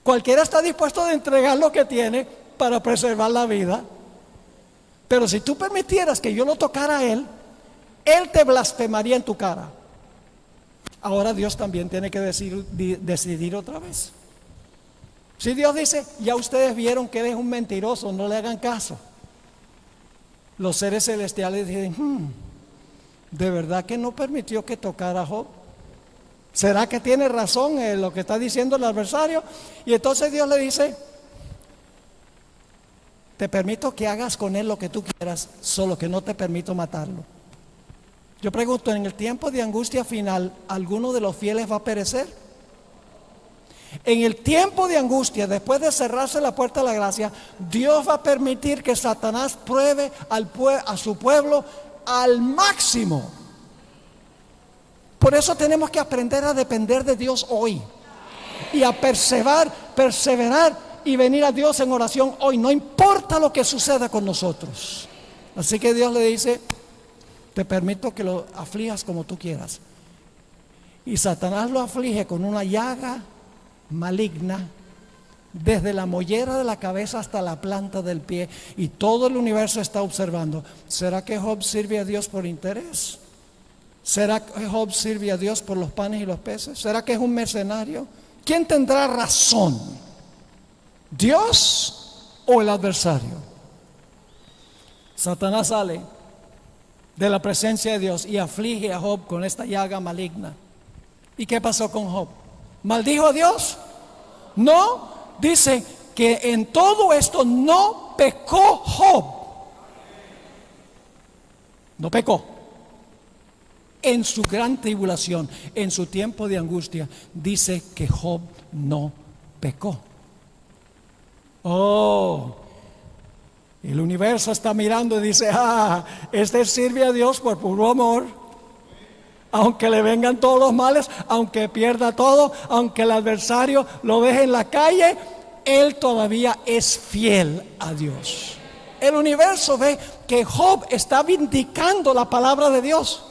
S4: Cualquiera está dispuesto a entregar lo que tiene para preservar la vida. Pero si tú permitieras que yo lo tocara a él, él te blasfemaría en tu cara. Ahora Dios también tiene que decidir otra vez. Si Dios dice, ya ustedes vieron que eres un mentiroso, no le hagan caso. Los seres celestiales dicen, ¿de verdad que no permitió que tocara a Job? ¿Será que tiene razón en lo que está diciendo el adversario? Y entonces Dios le dice, te permito que hagas con él lo que tú quieras, solo que no te permito matarlo. Yo pregunto, en el tiempo de angustia final, ¿alguno de los fieles va a perecer? En el tiempo de angustia, después de cerrarse la puerta de la gracia, Dios va a permitir que Satanás pruebe a su pueblo al máximo. Por eso tenemos que aprender a depender de Dios hoy y a perseverar y venir a Dios en oración hoy, no importa lo que suceda con nosotros. Así que Dios le dice, te permito que lo aflijas como tú quieras. Y Satanás lo aflige con una llaga maligna desde la mollera de la cabeza hasta la planta del pie, y todo el universo está observando. ¿Será que Job sirve a Dios por interés? ¿Será que Job sirve a Dios por los panes y los peces? ¿Será que es un mercenario? ¿Quién tendrá razón? ¿Dios o el adversario? Satanás sale de la presencia de Dios y aflige a Job con esta llaga maligna. ¿Y qué pasó con Job? ¿Maldijo a Dios? No, dice que en todo esto no pecó Job. No pecó. En su gran tribulación, en su tiempo de angustia, dice que Job no pecó. Oh, el universo está mirando y dice: este sirve a Dios por puro amor. Aunque le vengan todos los males, aunque pierda todo, aunque el adversario lo deje en la calle, él todavía es fiel a Dios. El universo ve que Job está vindicando la palabra de Dios.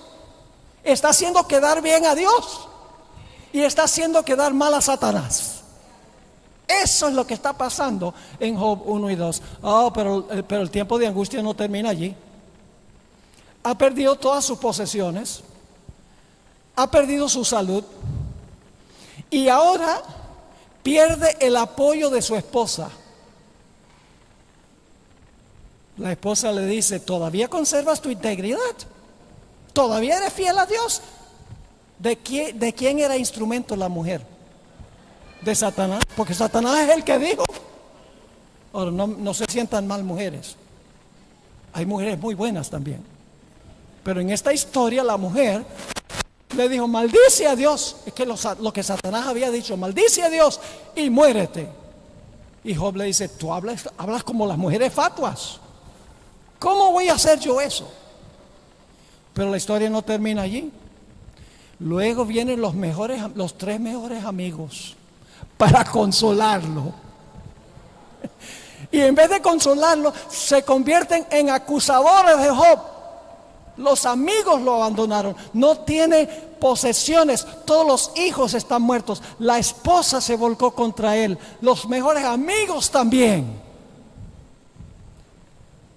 S4: Está haciendo quedar bien a Dios y está haciendo quedar mal a Satanás. Eso es lo que está pasando en Job 1 y 2. Pero el tiempo de angustia no termina allí. Ha perdido todas sus posesiones, ha perdido su salud y ahora pierde el apoyo de su esposa. La esposa le dice: ¿todavía conservas tu integridad? ¿Todavía eres fiel a Dios? ¿De quién era instrumento la mujer? De Satanás, porque Satanás es el que dijo. Ahora, no se sientan mal, mujeres. Hay mujeres muy buenas también. Pero en esta historia la mujer le dijo: maldice a Dios. Es que lo que Satanás había dicho: maldice a Dios y muérete. Y Job le dice: tú hablas como las mujeres fatuas. ¿Cómo voy a hacer yo eso? Pero la historia no termina allí. Luego vienen los tres mejores amigos para consolarlo. Y en vez de consolarlo, se convierten en acusadores de Job. Los amigos lo abandonaron. No tiene posesiones. Todos los hijos están muertos. La esposa se volcó contra él. Los mejores amigos también.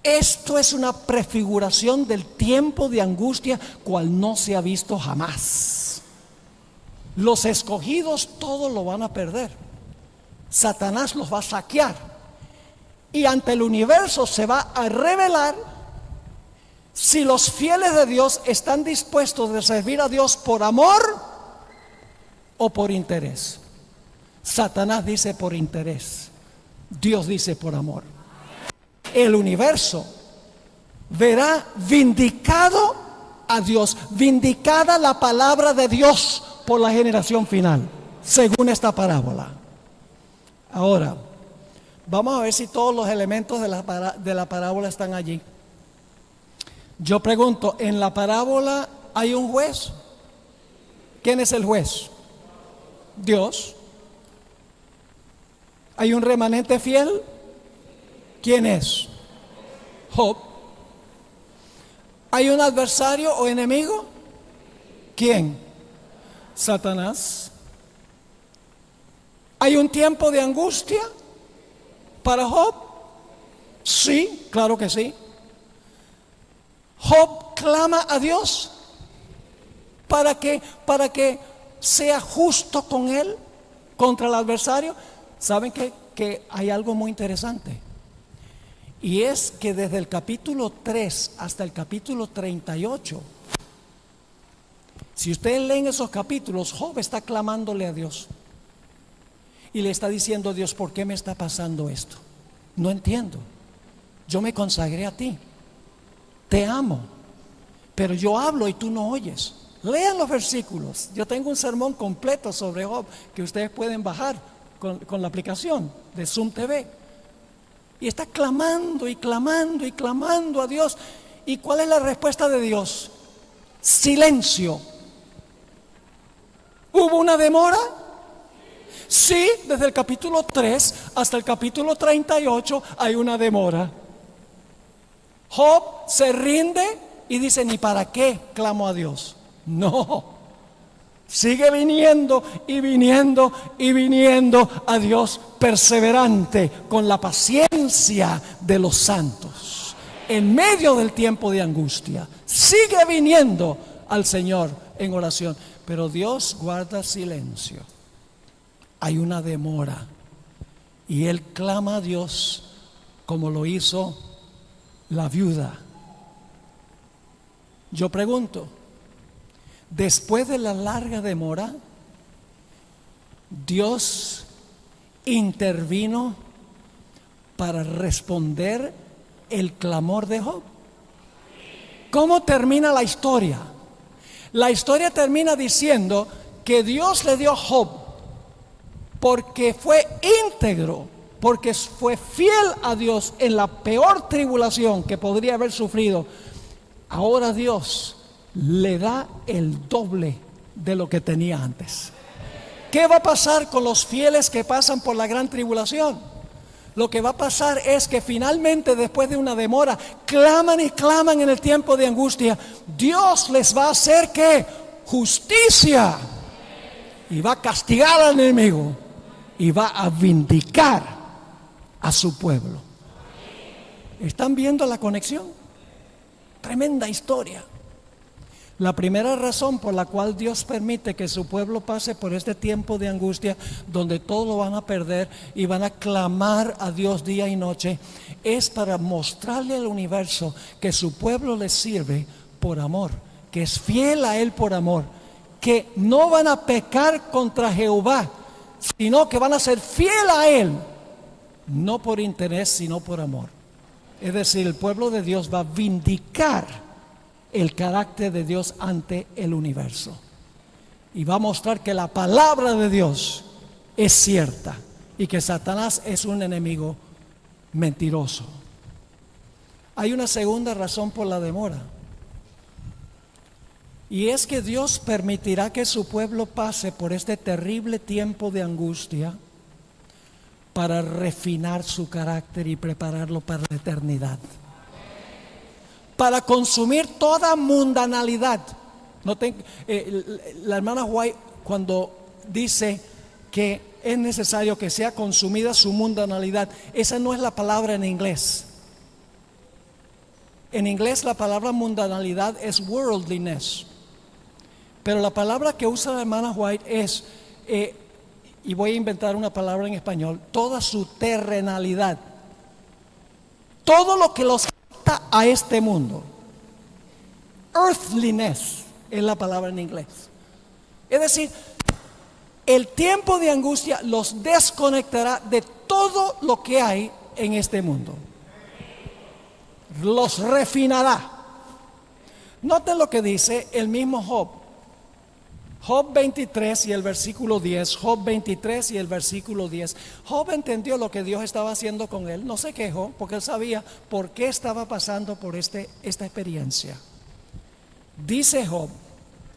S4: Esto es una prefiguración del tiempo de angustia cual no se ha visto jamás. Los escogidos todos lo van a perder. Satanás los va a saquear. Y ante el universo se va a revelar si los fieles de Dios están dispuestos de servir a Dios por amor o por interés. Satanás dice por interés. Dios dice por amor. El universo verá vindicado a Dios, vindicada la palabra de Dios por la generación final, según esta parábola. Ahora, vamos a ver si todos los elementos de la parábola están allí. Yo pregunto, ¿en la parábola hay un juez? ¿Quién es el juez? Dios. ¿Hay un remanente fiel? ¿Quién es? Job. ¿Hay un adversario o enemigo? ¿Quién? Satanás. ¿Hay un tiempo de angustia para Job? Sí, claro que sí. Job clama a Dios para que sea justo con él contra el adversario. ¿Saben que hay algo muy interesante? Y es que desde el capítulo 3 hasta el capítulo 38, si ustedes leen esos capítulos, Job está clamándole a Dios y le está diciendo: Dios, ¿por qué me está pasando esto? No entiendo. Yo me consagré a ti, te amo, pero yo hablo y tú no oyes. Lean los versículos. Yo tengo un sermón completo sobre Job que ustedes pueden bajar con la aplicación de Zoom TV. Y está clamando y clamando y clamando a Dios. ¿Y cuál es la respuesta de Dios? Silencio. ¿Hubo una demora? Sí, desde el capítulo 3 hasta el capítulo 38 hay una demora. Job se rinde y dice: ¿ni para qué clamo a Dios? No. Sigue viniendo y viniendo y viniendo a Dios, perseverante con la paciencia de los santos. En medio del tiempo de angustia, sigue viniendo al Señor en oración. Pero Dios guarda silencio. Hay una demora. Y él clama a Dios como lo hizo la viuda. Yo pregunto, después de la larga demora, Dios intervino para responder el clamor de Job. ¿Cómo termina la historia? La historia termina diciendo que Dios le dio a Job porque fue íntegro, porque fue fiel a Dios en la peor tribulación que podría haber sufrido. Ahora Dios le da el doble de lo que tenía antes. ¿Qué va a pasar con los fieles que pasan por la gran tribulación? Lo que va a pasar es que finalmente, después de una demora, claman y claman en el tiempo de angustia. Dios les va a hacer ¿qué? Justicia. Y va a castigar al enemigo. Y va a vindicar a su pueblo. ¿Están viendo la conexión? Tremenda historia. La primera razón por la cual Dios permite que su pueblo pase por este tiempo de angustia, donde todo lo van a perder y van a clamar a Dios día y noche, es para mostrarle al universo que su pueblo le sirve por amor, que es fiel a Él por amor, que no van a pecar contra Jehová, sino que van a ser fiel a Él, no por interés, sino por amor. Es decir, el pueblo de Dios va a vindicar el carácter de Dios ante el universo y va a mostrar que la palabra de Dios es cierta y que Satanás es un enemigo mentiroso. Hay una segunda razón por la demora, y es que Dios permitirá que su pueblo pase por este terrible tiempo de angustia para refinar su carácter y prepararlo para la eternidad, para consumir toda mundanalidad. La hermana White, cuando dice que es necesario que sea consumida su mundanalidad, esa no es la palabra en inglés. En inglés la palabra mundanalidad es worldliness, pero la palabra que usa la hermana White es, y voy a inventar una palabra en español, toda su terrenalidad, todo lo que los a este mundo. Earthliness es la palabra en inglés. Es decir, el tiempo de angustia los desconectará de todo lo que hay en este mundo. Los refinará. Noten lo que dice el mismo Job. Job 23 y el versículo 10. Job 23 y el versículo 10. Job entendió lo que Dios estaba haciendo con él. No se quejó porque él sabía por qué estaba pasando por esta experiencia. Dice Job: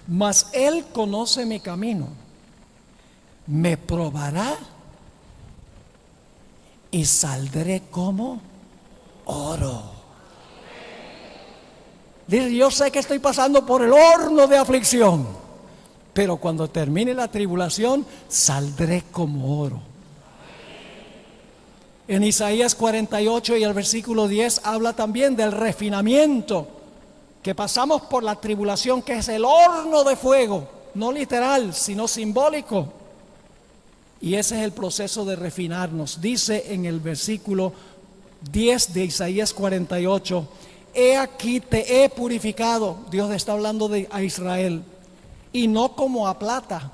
S4: mas él conoce mi camino, me probará y saldré como oro. Dice: yo sé que estoy pasando por el horno de aflicción, pero cuando termine la tribulación saldré como oro. En Isaías 48 y el versículo 10 habla también del refinamiento, que pasamos por la tribulación, que es el horno de fuego, no literal, sino simbólico. Y ese es el proceso de refinarnos. Dice en el versículo 10 de Isaías 48: he aquí te he purificado. Dios está hablando a Israel. Y no como a plata.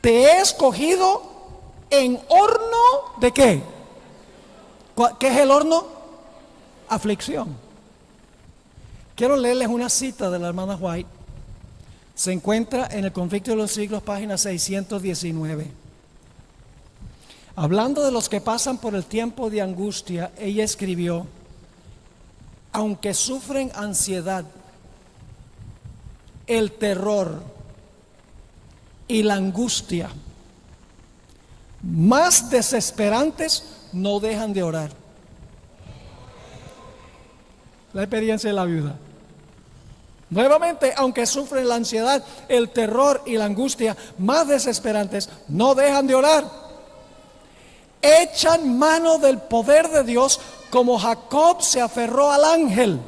S4: Te he escogido en horno de ¿qué? ¿Qué es el horno? Aflicción. Quiero leerles una cita de la hermana White. Se encuentra en el Conflicto de los Siglos, página 619. Hablando de los que pasan por el tiempo de angustia, ella escribió: aunque sufren ansiedad, el terror y la angustia más desesperantes, no dejan de orar. La experiencia de la viuda. Nuevamente, aunque sufren la ansiedad, el terror y la angustia más desesperantes, no dejan de orar. Echan mano del poder de Dios, como Jacob se aferró al ángel,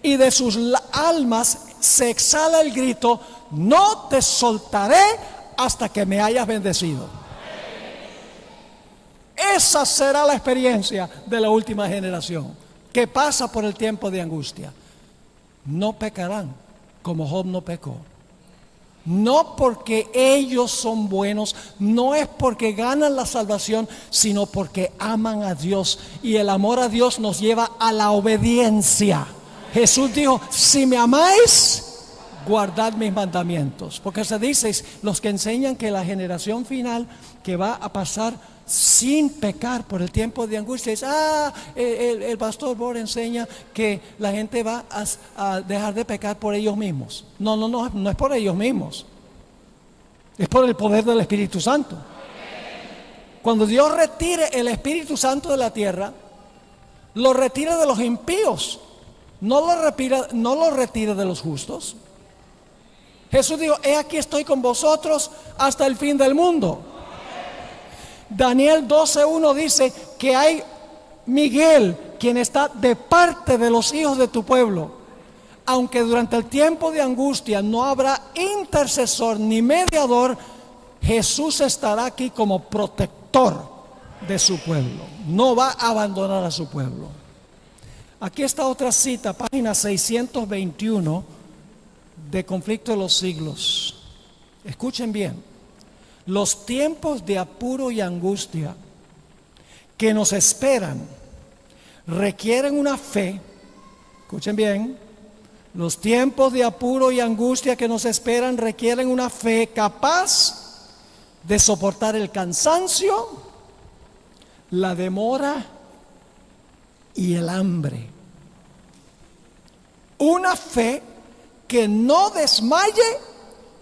S4: y de sus almas se exhala el grito: no te soltaré hasta que me hayas bendecido. Esa será la experiencia de la última generación, que pasa por el tiempo de angustia. no pecarán como Job no pecó. No porque ellos son buenos, no es porque ganan la salvación, sino porque aman a Dios. Y el amor a Dios nos lleva a la obediencia. Jesús dijo, si me amáis, guardad mis mandamientos. Porque se dice, los que enseñan que la generación final que va a pasar sin pecar por el tiempo de angustia, dice, el pastor Bor enseña que la gente va a dejar de pecar por ellos mismos. No es por ellos mismos, es por el poder del Espíritu Santo. Cuando Dios retire el Espíritu Santo de la tierra, lo retira de los impíos, no lo retira de los justos. Jesús dijo, he aquí estoy con vosotros hasta el fin del mundo. Daniel 12:1 dice que hay Miguel, quien está de parte de los hijos de tu pueblo. Aunque durante el tiempo de angustia no habrá intercesor ni mediador, Jesús estará aquí como protector de su pueblo. No va a abandonar a su pueblo. Aquí está otra cita, página 621 de Conflicto de los Siglos. Escuchen bien. Los tiempos de apuro y angustia que nos esperan requieren una fe. Escuchen bien. Los tiempos de apuro y angustia que nos esperan requieren una fe capaz de soportar el cansancio, la demora y el hambre. Una fe que no desmaye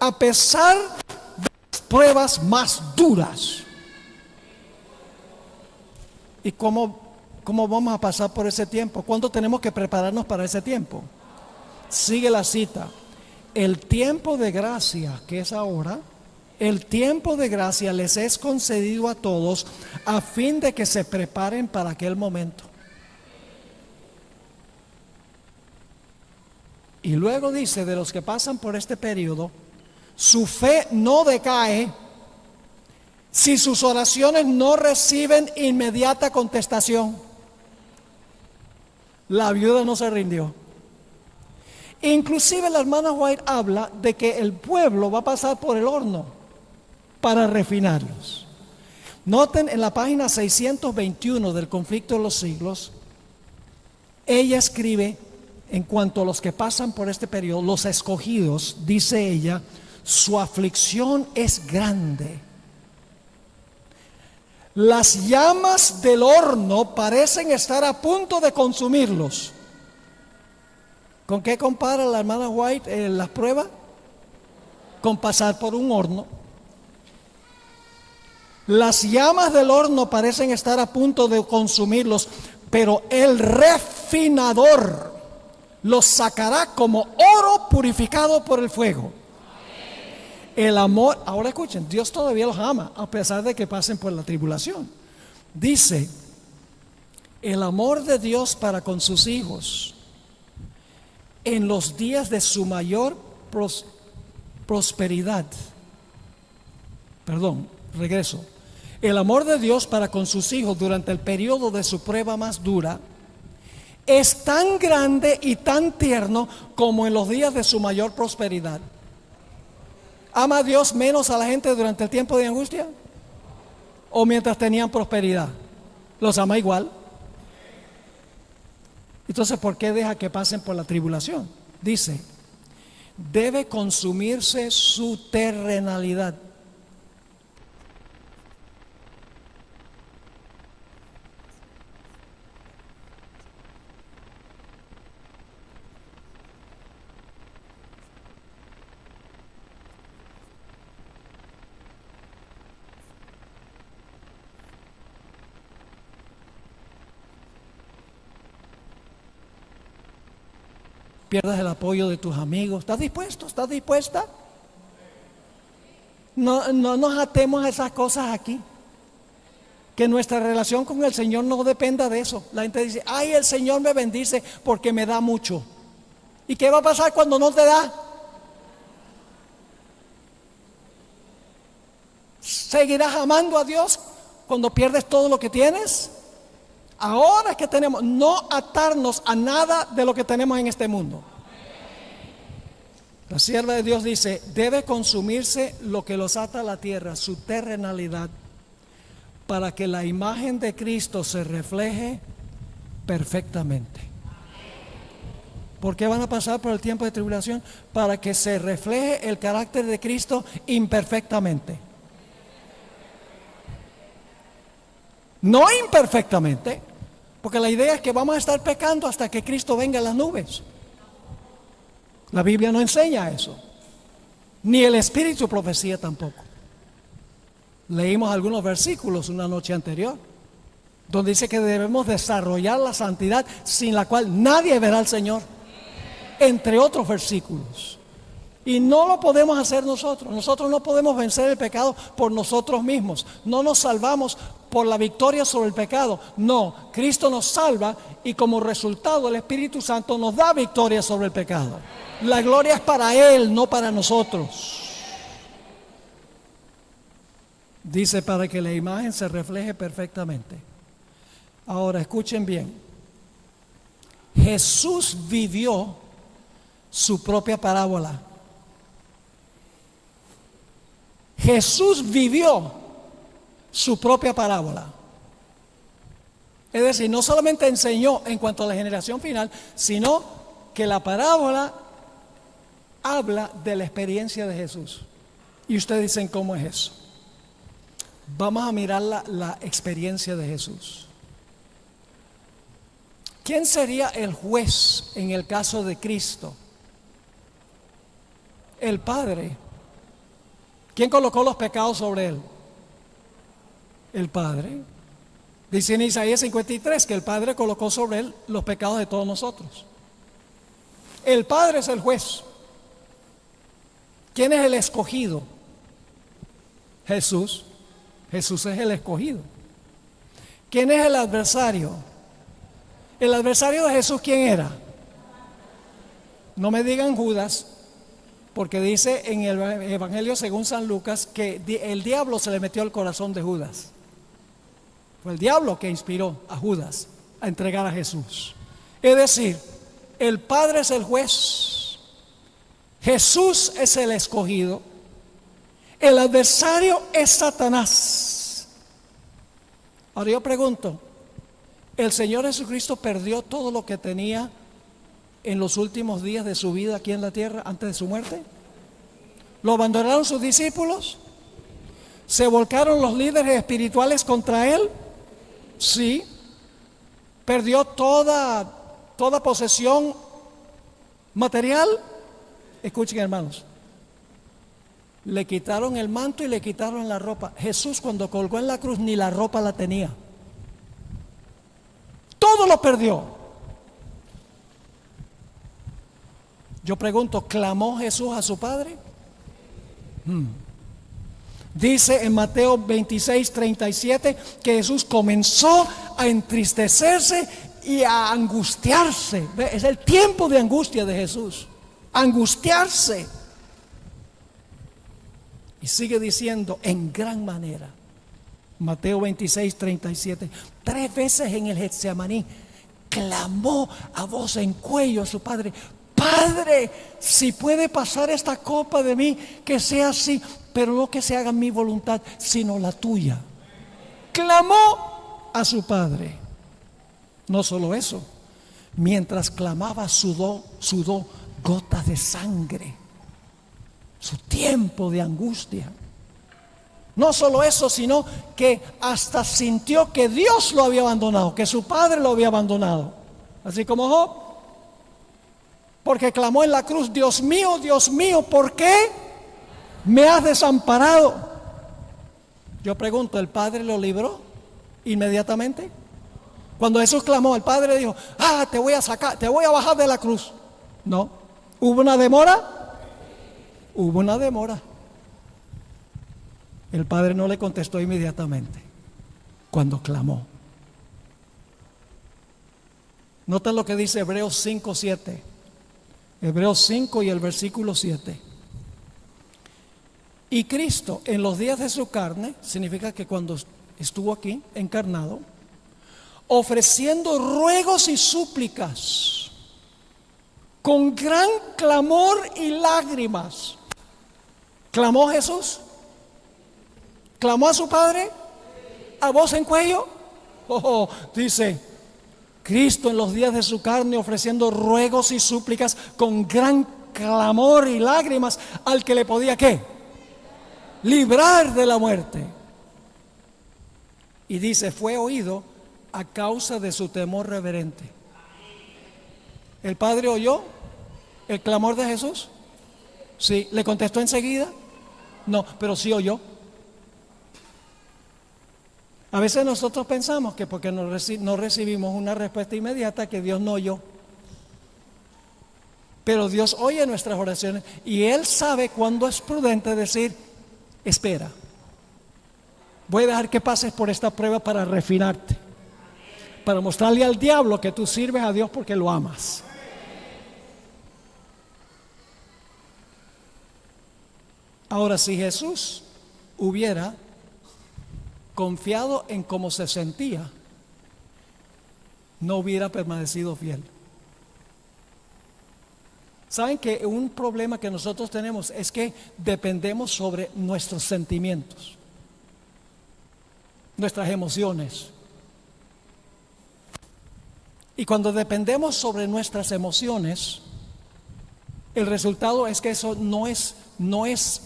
S4: a pesar de las pruebas más duras. ¿Y cómo vamos a pasar por ese tiempo? ¿Cuándo tenemos que prepararnos para ese tiempo? Sigue la cita. El tiempo de gracia, que es ahora, el tiempo de gracia les es concedido a todos a fin de que se preparen para aquel momento. Y luego dice, de los que pasan por este periodo, su fe no decae si sus oraciones no reciben inmediata contestación. La viuda no se rindió. Inclusive la hermana White habla de que el pueblo va a pasar por el horno para refinarlos. Noten en la página 621 del Conflicto de los Siglos, ella escribe en cuanto a los que pasan por este periodo, los escogidos, dice ella, su aflicción es grande. Las llamas del horno parecen estar a punto de consumirlos. ¿Con qué compara la hermana White las pruebas? Con pasar por un horno. Las llamas del horno parecen estar a punto de consumirlos, pero el refinador los sacará como oro purificado por el fuego. El amor, ahora escuchen, Dios todavía los ama a pesar de que pasen por la tribulación. Dice, el amor de Dios para con sus hijos en los días de su mayor prosperidad. El amor de Dios para con sus hijos durante el periodo de su prueba más dura es tan grande y tan tierno como en los días de su mayor prosperidad. ¿Ama a Dios menos a la gente durante el tiempo de angustia? ¿O mientras tenían prosperidad? ¿Los ama igual? Entonces, ¿por qué deja que pasen por la tribulación? Dice, debe consumirse su terrenalidad. Pierdas el apoyo de tus amigos. ¿Estás dispuesto? ¿Estás dispuesta? No nos atemos a esas cosas aquí. Que nuestra relación con el Señor no dependa de eso. La gente dice, ay, el Señor me bendice porque me da mucho. ¿Y qué va a pasar cuando no te da? ¿Seguirás amando a Dios cuando pierdes todo lo que tienes? Ahora es que tenemos no atarnos a nada de lo que tenemos en este mundo. La sierva de Dios dice, debe consumirse lo que los ata a la tierra, su terrenalidad, para que la imagen de Cristo se refleje perfectamente. ¿Por qué van a pasar por el tiempo de tribulación? Para que se refleje el carácter de Cristo imperfectamente. No imperfectamente, porque la idea es que vamos a estar pecando hasta que Cristo venga en las nubes. La Biblia no enseña eso, ni el Espíritu profecía tampoco. Leímos algunos versículos una noche anterior, donde dice que debemos desarrollar la santidad sin la cual nadie verá al Señor, entre otros versículos. Y no lo podemos hacer nosotros. Nosotros no podemos vencer el pecado por nosotros mismos. No nos salvamos por la victoria sobre el pecado. No, Cristo nos salva y como resultado el Espíritu Santo nos da victoria sobre el pecado. La gloria es para Él, no para nosotros. Dice, para que la imagen se refleje perfectamente. Ahora escuchen bien. Jesús vivió su propia parábola. Jesús vivió su propia parábola. Es decir, no solamente enseñó en cuanto a la generación final, sino que la parábola habla de la experiencia de Jesús. Y ustedes dicen, ¿cómo es eso? Vamos a mirar la experiencia de Jesús. ¿Quién sería el juez en el caso de Cristo? El Padre. ¿Quién colocó los pecados sobre Él? El Padre. Dice en Isaías 53 que el Padre colocó sobre Él los pecados de todos nosotros. El Padre es el juez. ¿Quién es el escogido? Jesús. Jesús es el escogido. ¿Quién es el adversario? El adversario de Jesús, ¿quién era? No me digan Judas, porque dice en el Evangelio según San Lucas que el diablo se le metió al corazón de Judas. Fue el diablo que inspiró a Judas a entregar a Jesús. Es decir, el Padre es el juez, Jesús es el escogido, el adversario es Satanás. Ahora yo pregunto, ¿el Señor Jesucristo perdió todo lo que tenía en los últimos días de su vida aquí en la tierra antes de su muerte? ¿Lo abandonaron sus discípulos? ¿Se volcaron los líderes espirituales contra Él? Sí. ¿Perdió toda posesión material? Escuchen, hermanos. Le quitaron el manto y le quitaron la ropa. Jesús, cuando colgó en la cruz, ni la ropa la tenía. Todo lo perdió. Yo pregunto, ¿clamó Jesús a su Padre? Dice en Mateo 26:37 que Jesús comenzó a entristecerse y a angustiarse. Es el tiempo de angustia de Jesús. Angustiarse. Y sigue diciendo en gran manera. Mateo 26:37. 3 veces en el Getsemaní clamó a voz en cuello a su Padre: Padre, si puede pasar esta copa de mí, que sea así, pero no que se haga mi voluntad, sino la tuya. Clamó a su Padre. No solo eso, mientras clamaba sudó gotas de sangre. Su tiempo de angustia. No solo eso, sino que hasta sintió que Dios lo había abandonado, que su Padre lo había abandonado. Así como Job. Porque clamó en la cruz: Dios mío, ¿por qué me has desamparado? Yo pregunto, ¿el Padre lo libró inmediatamente? Cuando Jesús clamó, el Padre dijo: te voy a sacar, te voy a bajar de la cruz. No. ¿Hubo una demora? Hubo una demora. El Padre no le contestó inmediatamente cuando clamó. Noten lo que dice Hebreos 5:7. Hebreos 5 y el versículo 7. Y Cristo en los días de su carne, significa que cuando estuvo aquí encarnado, ofreciendo ruegos y súplicas con gran clamor y lágrimas. ¿Clamó Jesús? ¿Clamó a su Padre a voz en cuello? Dice, Cristo en los días de su carne ofreciendo ruegos y súplicas con gran clamor y lágrimas al que le podía, ¿qué? Librar de la muerte. Y dice, fue oído a causa de su temor reverente. ¿El Padre oyó el clamor de Jesús? Sí. ¿Le contestó enseguida? No, pero sí oyó. A veces nosotros pensamos que porque no recibimos una respuesta inmediata, que Dios no oyó. Pero Dios oye nuestras oraciones y Él sabe cuándo es prudente decir, espera, voy a dejar que pases por esta prueba para refinarte, para mostrarle al diablo que tú sirves a Dios porque lo amas. Ahora, si Jesús hubiera confiado en cómo se sentía, no hubiera permanecido fiel. ¿Saben que un problema que nosotros tenemos es que dependemos sobre nuestros sentimientos, nuestras emociones? Y cuando dependemos sobre nuestras emociones, el resultado es que eso no es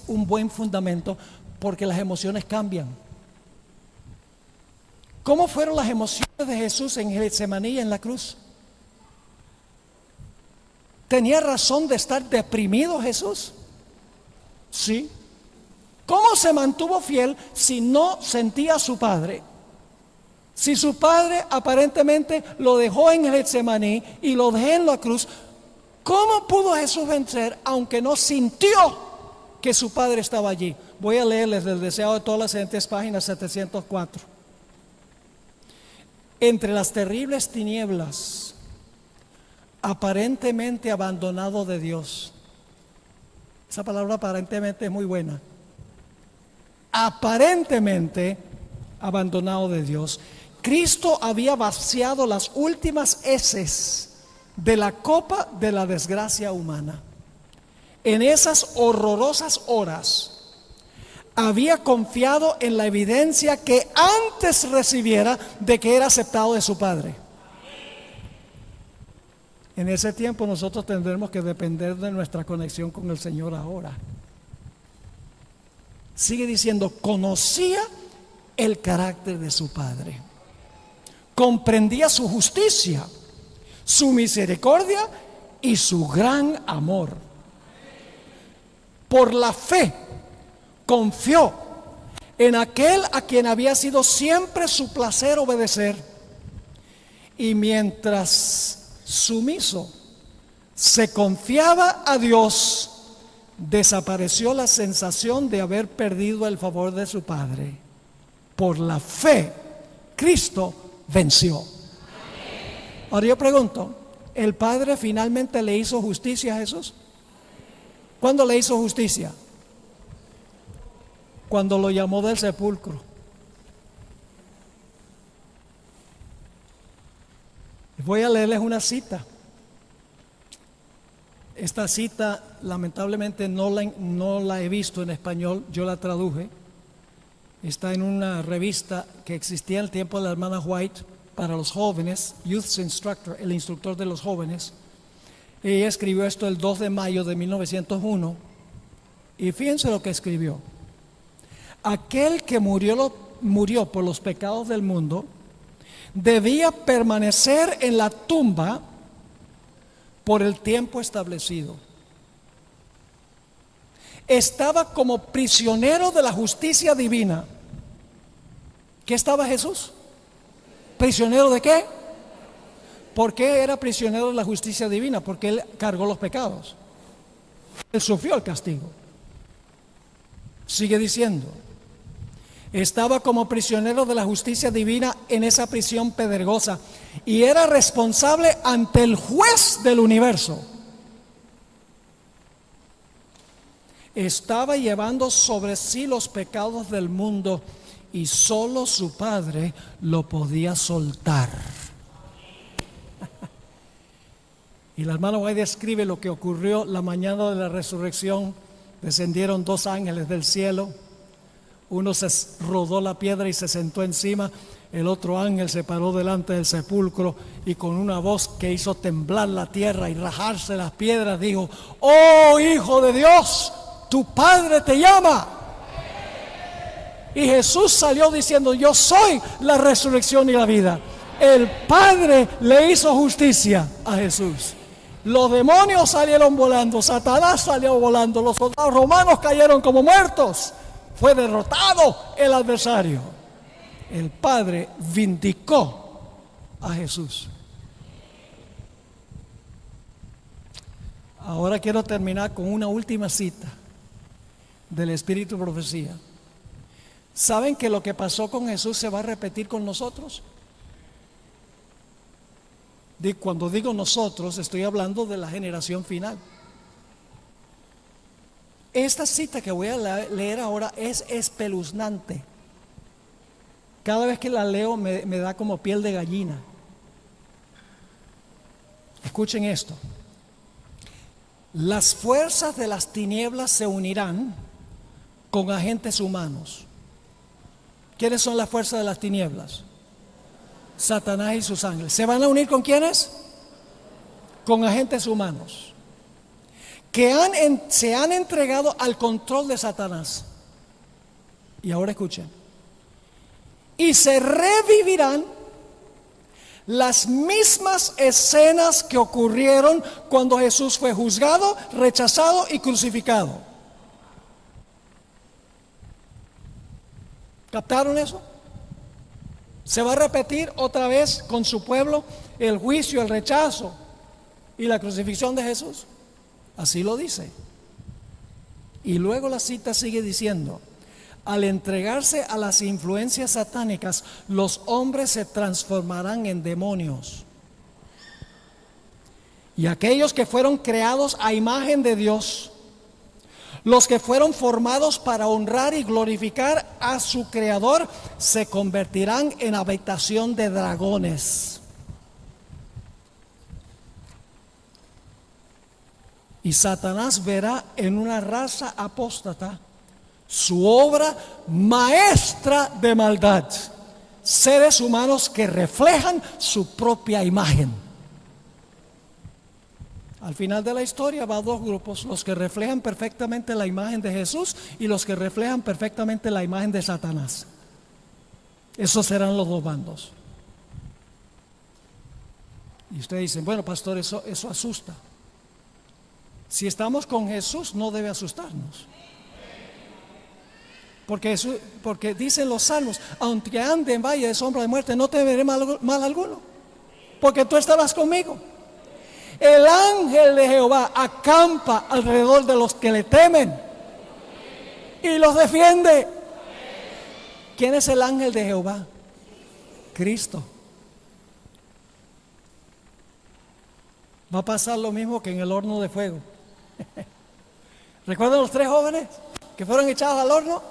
S4: un buen fundamento, porque las emociones cambian. ¿Cómo fueron las emociones de Jesús en Getsemaní y en la cruz? ¿Tenía razón de estar deprimido Jesús? Sí. ¿Cómo se mantuvo fiel si no sentía a su Padre? Si su Padre aparentemente lo dejó en Getsemaní y lo dejó en la cruz, ¿cómo pudo Jesús vencer aunque no sintió que su Padre estaba allí? Voy a leerles del Deseado de todas las gentes, página 704. Entre las terribles tinieblas, aparentemente abandonado de Dios. Esa palabra aparentemente es muy buena. Aparentemente abandonado de Dios, Cristo había vaciado las últimas heces de la copa de la desgracia humana. En esas horrorosas horas había confiado en la evidencia que antes recibiera de que era aceptado de su Padre. En ese tiempo nosotros tendremos que depender de nuestra conexión con el Señor ahora. Sigue diciendo, conocía el carácter de su Padre, comprendía su justicia, su misericordia y su gran amor. Por la fe confió en aquel a quien había sido siempre su placer obedecer, y mientras sumiso se confiaba a Dios, desapareció la sensación de haber perdido el favor de su Padre. Por la fe, Cristo venció. Ahora yo pregunto, ¿el Padre finalmente le hizo justicia a Jesús? ¿Cuándo le hizo justicia? Cuando lo llamó del sepulcro. Voy a leerles una cita. Esta cita lamentablemente no la he visto en español, yo la traduje. Está en una revista que existía en el tiempo de la hermana White para los jóvenes, Youth Instructor, el instructor de los jóvenes. Ella escribió esto el 2 de mayo de 1901 y fíjense lo que escribió. Aquel que murió por los pecados del mundo debía permanecer en la tumba por el tiempo establecido. Estaba como prisionero de la justicia divina. ¿Qué estaba Jesús? ¿Prisionero de qué? ¿Por qué era prisionero de la justicia divina? Porque Él cargó los pecados. Él sufrió el castigo. Sigue diciendo, estaba como prisionero de la justicia divina en esa prisión pedregosa y era responsable ante el juez del universo. Estaba llevando sobre sí los pecados del mundo y solo su Padre lo podía soltar. Y la hermana White describe lo que ocurrió la mañana de la resurrección. Descendieron 2 ángeles del cielo. Uno se rodó la piedra y se sentó encima. El otro ángel se paró delante del sepulcro y con una voz que hizo temblar la tierra y rajarse las piedras dijo: oh Hijo de Dios, tu Padre te llama. Y Jesús salió diciendo: yo soy la resurrección y la vida. El Padre le hizo justicia a Jesús. Los demonios salieron volando, Satanás salió volando, los soldados romanos cayeron como muertos. Fue derrotado el adversario. El Padre vindicó a Jesús. Ahora quiero terminar con una última cita del Espíritu de Profecía. ¿Saben que lo que pasó con Jesús se va a repetir con nosotros? Cuando digo nosotros, estoy hablando de la generación final. Esta cita que voy a leer ahora es espeluznante. Cada vez que la leo me da como piel de gallina. Escuchen esto. Las fuerzas de las tinieblas se unirán con agentes humanos. ¿Quiénes son las fuerzas de las tinieblas? Satanás y sus ángeles. ¿Se van a unir con quiénes? Con agentes humanos que se han entregado al control de Satanás. Y ahora escuchen. Y se revivirán las mismas escenas que ocurrieron cuando Jesús fue juzgado, rechazado y crucificado. ¿Captaron eso? Se va a repetir otra vez con su pueblo el juicio, el rechazo y la crucifixión de Jesús. Así lo dice. Y luego la cita sigue diciendo: al entregarse a las influencias satánicas, los hombres se transformarán en demonios. Y aquellos que fueron creados a imagen de Dios, los que fueron formados para honrar y glorificar a su Creador, se convertirán en habitación de dragones. Y Satanás verá en una raza apóstata su obra maestra de maldad. Seres humanos que reflejan su propia imagen. Al final de la historia va a 2 grupos: los que reflejan perfectamente la imagen de Jesús y los que reflejan perfectamente la imagen de Satanás. Esos serán los 2 bandos. Y ustedes dicen: bueno, pastor, eso asusta. Si estamos con Jesús, no debe asustarnos. Porque dicen los salmos: aunque ande en valle de sombra de muerte, no te veré mal alguno, porque tú estarás conmigo. El ángel de Jehová acampa alrededor de los que le temen y los defiende. ¿Quién es el ángel de Jehová? Cristo. Va a pasar lo mismo que en el horno de fuego. ¿Recuerdan los 3 jóvenes que fueron echados al horno?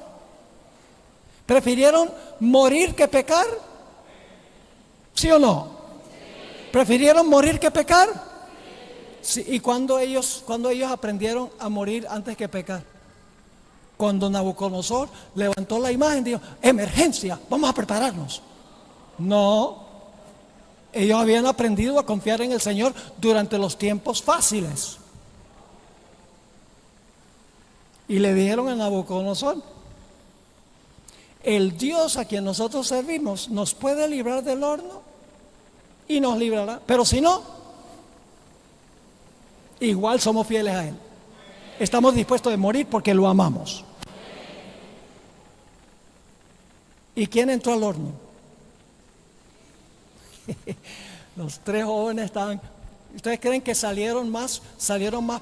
S4: ¿Prefirieron morir que pecar? ¿Sí o no? ¿Prefirieron morir que pecar? Sí. ¿Y cuando ellos aprendieron a morir antes que pecar? Cuando Nabucodonosor levantó la imagen, dijo: emergencia, vamos a prepararnos. No, ellos habían aprendido a confiar en el Señor durante los tiempos fáciles. Y le dijeron a Nabucodonosor: el Dios a quien nosotros servimos nos puede librar del horno y nos librará, pero si no, igual somos fieles a Él. Estamos dispuestos a morir porque lo amamos. ¿Y quién entró al horno? Los 3 jóvenes estaban. ¿Ustedes creen que salieron más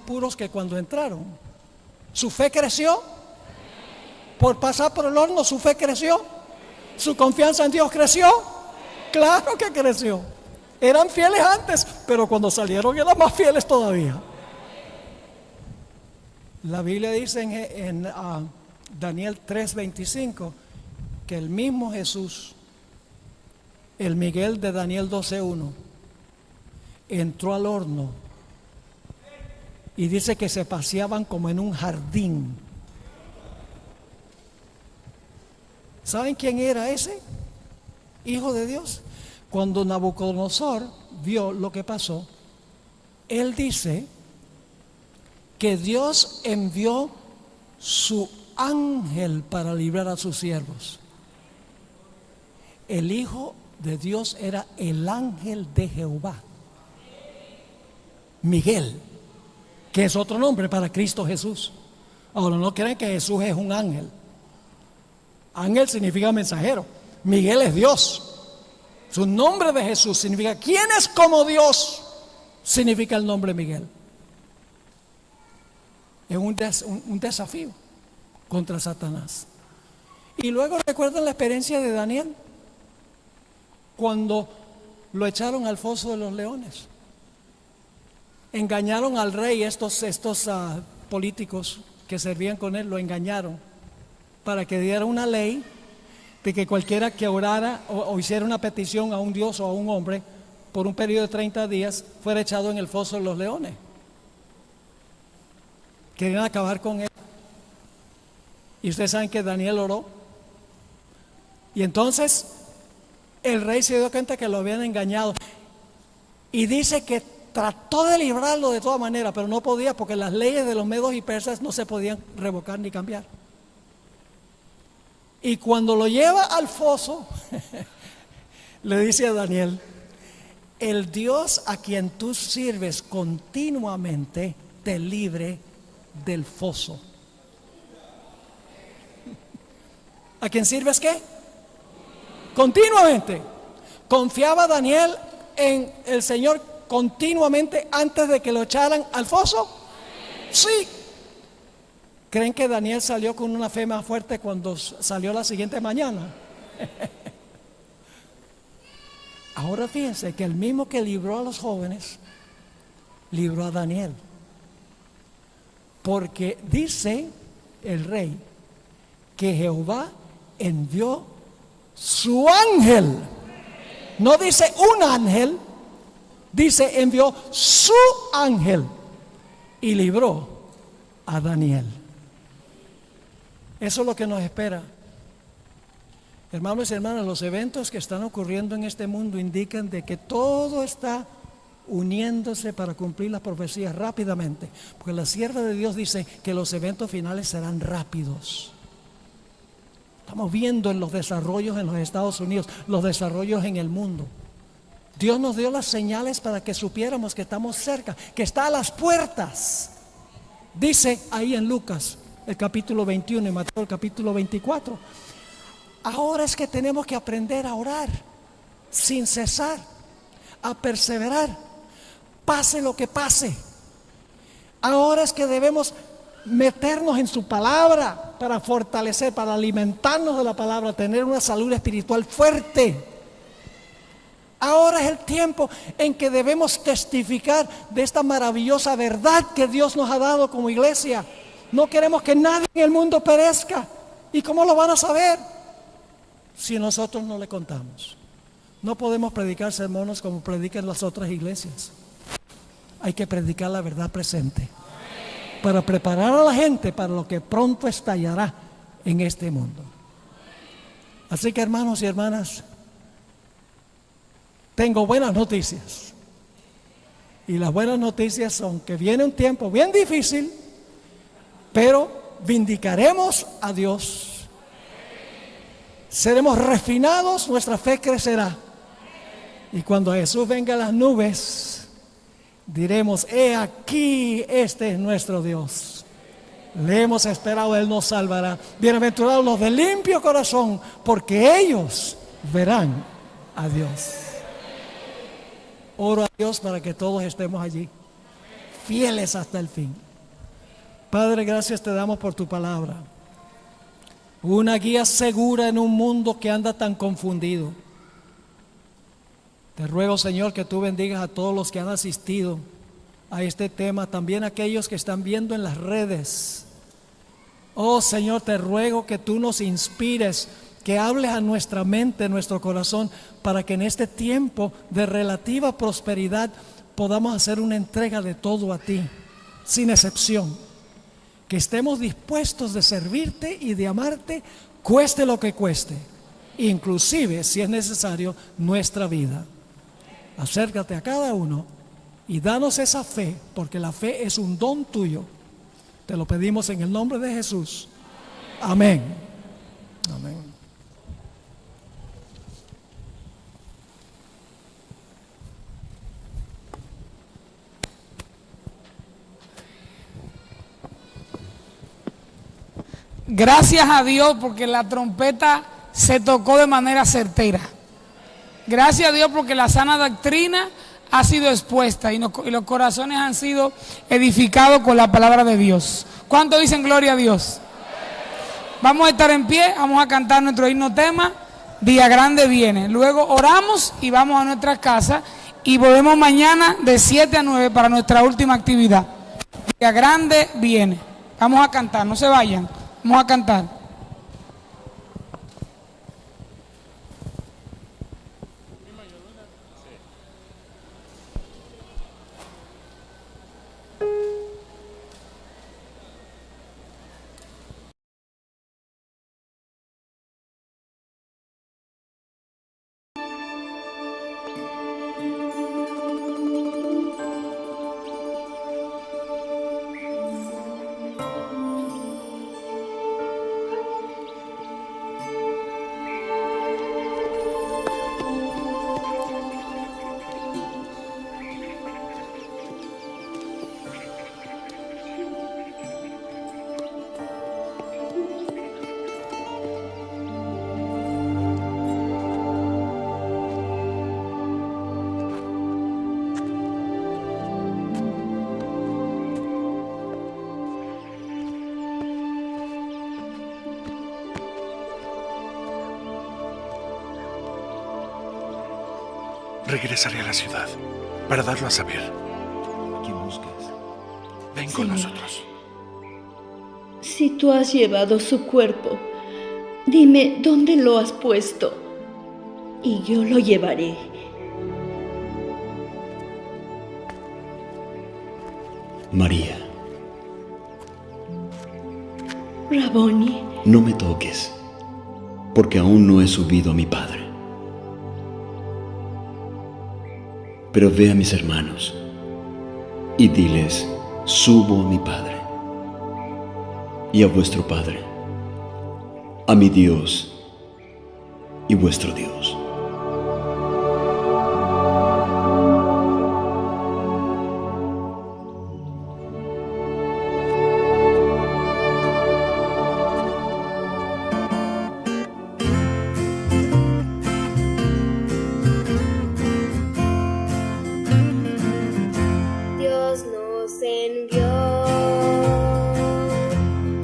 S4: puros que cuando entraron? ¿Su fe creció? Por pasar por el horno, ¿su fe creció? ¿Su confianza en Dios creció? Claro que creció. Eran fieles antes, pero cuando salieron eran más fieles todavía. La Biblia dice en Daniel 3:25 que el mismo Jesús, el Miguel de Daniel 12:1, entró al horno y dice que se paseaban como en un jardín. ¿Saben quién era ese hijo de Dios? Cuando Nabucodonosor vio lo que pasó, él dice que Dios envió su ángel para librar a sus siervos. El hijo de Dios era el ángel de Jehová, Miguel, que es otro nombre para Cristo Jesús. Ahora, no creen que Jesús es un ángel. Ángel significa mensajero. Miguel es Dios. Su nombre de Jesús significa ¿quién es como Dios? Significa el nombre Miguel. Es un desafío contra Satanás. Y luego recuerdan la experiencia de Daniel cuando lo echaron al foso de los leones. Engañaron al rey, estos políticos que servían con él, lo engañaron para que diera una ley de que cualquiera que orara o hiciera una petición a un Dios o a un hombre por un periodo de 30 días fuera echado en el foso de los leones. Querían acabar con él. Y ustedes saben que Daniel oró. Y entonces el rey se dio cuenta que lo habían engañado. Y dice que trató de librarlo de todas maneras, pero no podía porque las leyes de los medos y persas no se podían revocar ni cambiar. Y cuando lo lleva al foso, le dice a Daniel: el Dios a quien tú sirves continuamente te libre del foso. ¿A quién sirves qué? Continuamente. ¿Confiaba Daniel en el Señor continuamente antes de que lo echaran al foso? Sí. ¿Creen que Daniel salió con una fe más fuerte cuando salió la siguiente mañana? Ahora fíjense que el mismo que libró a los jóvenes, libró a Daniel. Porque dice el rey que Jehová envió su ángel. No dice un ángel, dice envió su ángel y libró a Daniel. Eso es lo que nos espera. Hermanos y hermanas, los eventos que están ocurriendo en este mundo indican de que todo está uniéndose para cumplir las profecías rápidamente, porque la sierva de Dios dice que los eventos finales serán rápidos. Estamos viendo en los desarrollos en los Estados Unidos, los desarrollos en el mundo. Dios nos dio las señales para que supiéramos que estamos cerca, que está a las puertas. Dice ahí en Lucas el capítulo 21 y Mateo el capítulo 24. Ahora es que tenemos que aprender a orar sin cesar, a perseverar, pase lo que pase. Ahora es que debemos meternos en su palabra para fortalecer, para alimentarnos de la palabra, tener una salud espiritual fuerte. Ahora es el tiempo en que debemos testificar de esta maravillosa verdad que Dios nos ha dado como iglesia. No queremos que nadie en el mundo perezca. ¿Y cómo lo van a saber? Si nosotros no le contamos. No podemos predicar sermones como predican las otras iglesias. Hay que predicar la verdad presente para preparar a la gente para lo que pronto estallará en este mundo. Así que, hermanos y hermanas, tengo buenas noticias. Y las buenas noticias son que viene un tiempo bien difícil, pero vindicaremos a Dios. Seremos refinados, nuestra fe crecerá. Y cuando Jesús venga a las nubes, diremos: he aquí, este es nuestro Dios. Le hemos esperado, Él nos salvará. Bienaventurados los de limpio corazón, porque ellos verán a Dios. Oro a Dios para que todos estemos allí, fieles hasta el fin. Padre, gracias te damos por tu palabra. Una guía segura en un mundo que anda tan confundido. Te ruego, Señor, que tú bendigas a todos los que han asistido a este tema, también a aquellos que están viendo en las redes. Oh, Señor, te ruego que tú nos inspires, que hables a nuestra mente, a nuestro corazón, para que en este tiempo de relativa prosperidad podamos hacer una entrega de todo a ti. sin excepción. Que estemos dispuestos de servirte y de amarte, cueste lo que cueste, inclusive si es necesario nuestra vida. Acércate a cada uno y danos esa fe, porque la fe es un don tuyo. Te lo pedimos en el nombre de Jesús. Amén. Amén.
S1: Gracias a Dios porque la trompeta se tocó de manera certera. Gracias a Dios porque la sana doctrina ha sido expuesta y los corazones han sido edificados con la palabra de Dios. ¿Cuántos dicen gloria a Dios? Vamos a estar en pie, vamos a cantar nuestro himno tema, Día Grande Viene. Luego oramos y vamos a nuestras casas y volvemos mañana de 7 a 9 para nuestra última actividad. Día Grande Viene. Vamos a cantar, no se vayan. Vamos a cantar.
S5: Regresaré a la ciudad para darlo a saber.
S6: ¿Quién buscas?
S5: Ven con nosotros.
S7: Si tú has llevado su cuerpo, dime dónde lo has puesto y yo lo llevaré.
S6: María,
S7: Raboni,
S6: no me toques, porque aún no he subido a mi Padre. Pero ve a mis hermanos y diles, subo a mi Padre y a vuestro Padre, a mi Dios y vuestro Dios.
S8: Dios nos envió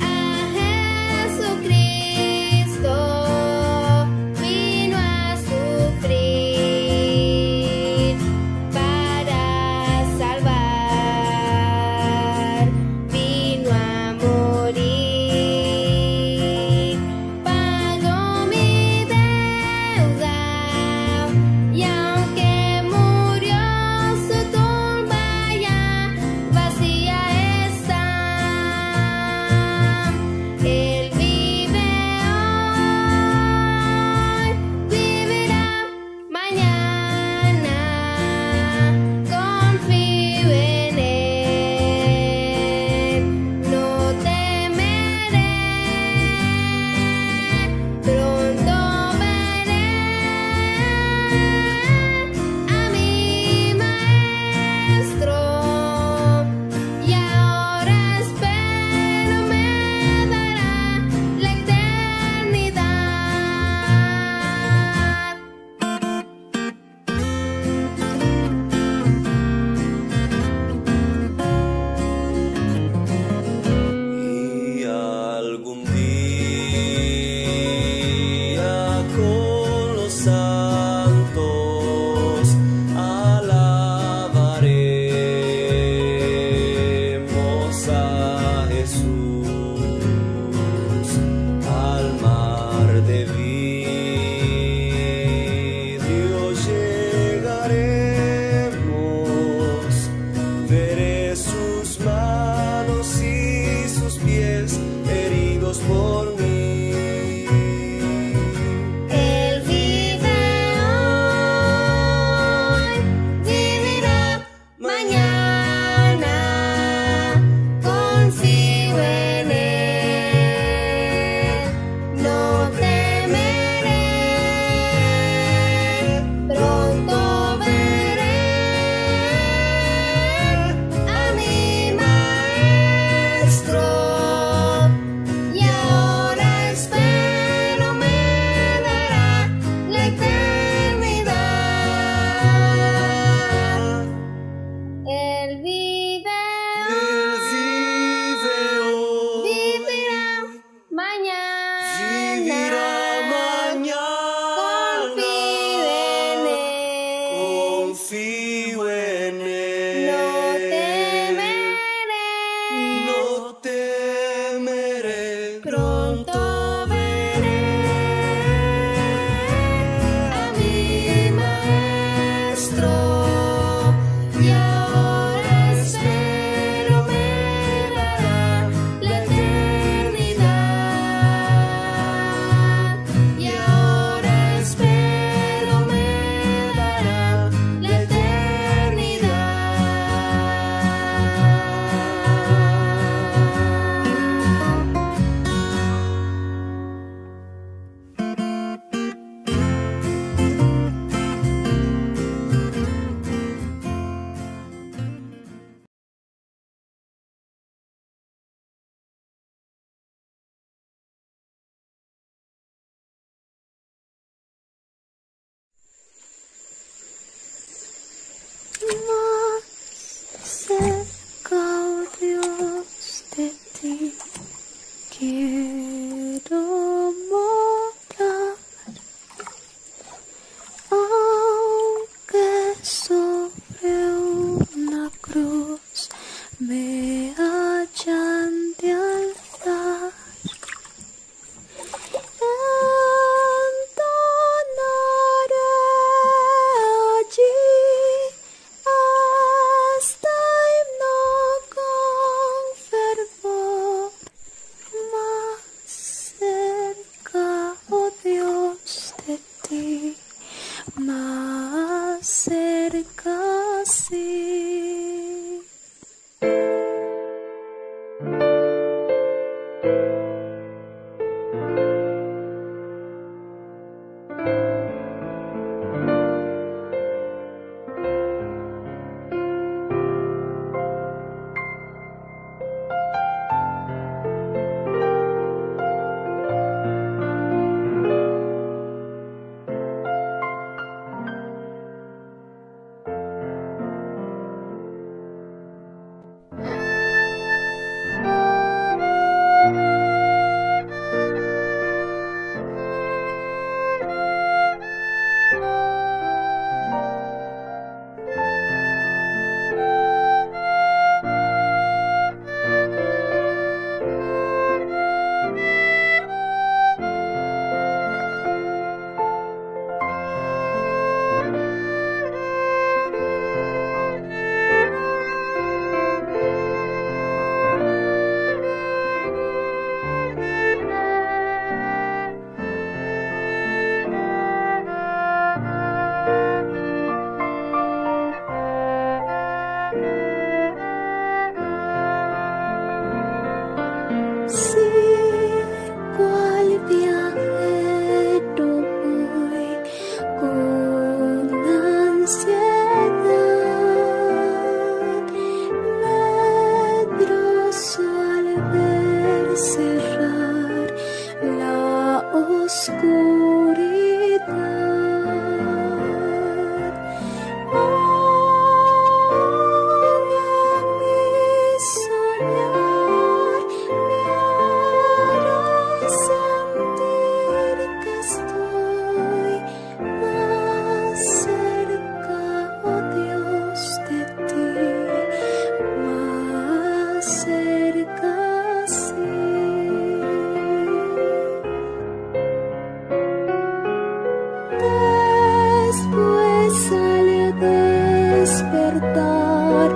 S8: a Jesucristo, vino a su más cerca, oh Dios, de ti quiero morar, aunque sobre una cruz me hayan de alzar. Entonaré allí hasta himno con fervor, más cerca, oh Dios, de ti, más cerca, sí. Sí, cual viajero voy con ansiedad, medroso al ver cerrar la oscuridad. Aún en mi soñar me hará sentir que estoy más cerca, oh Dios, de ti, más cerca, sí. Después al despertar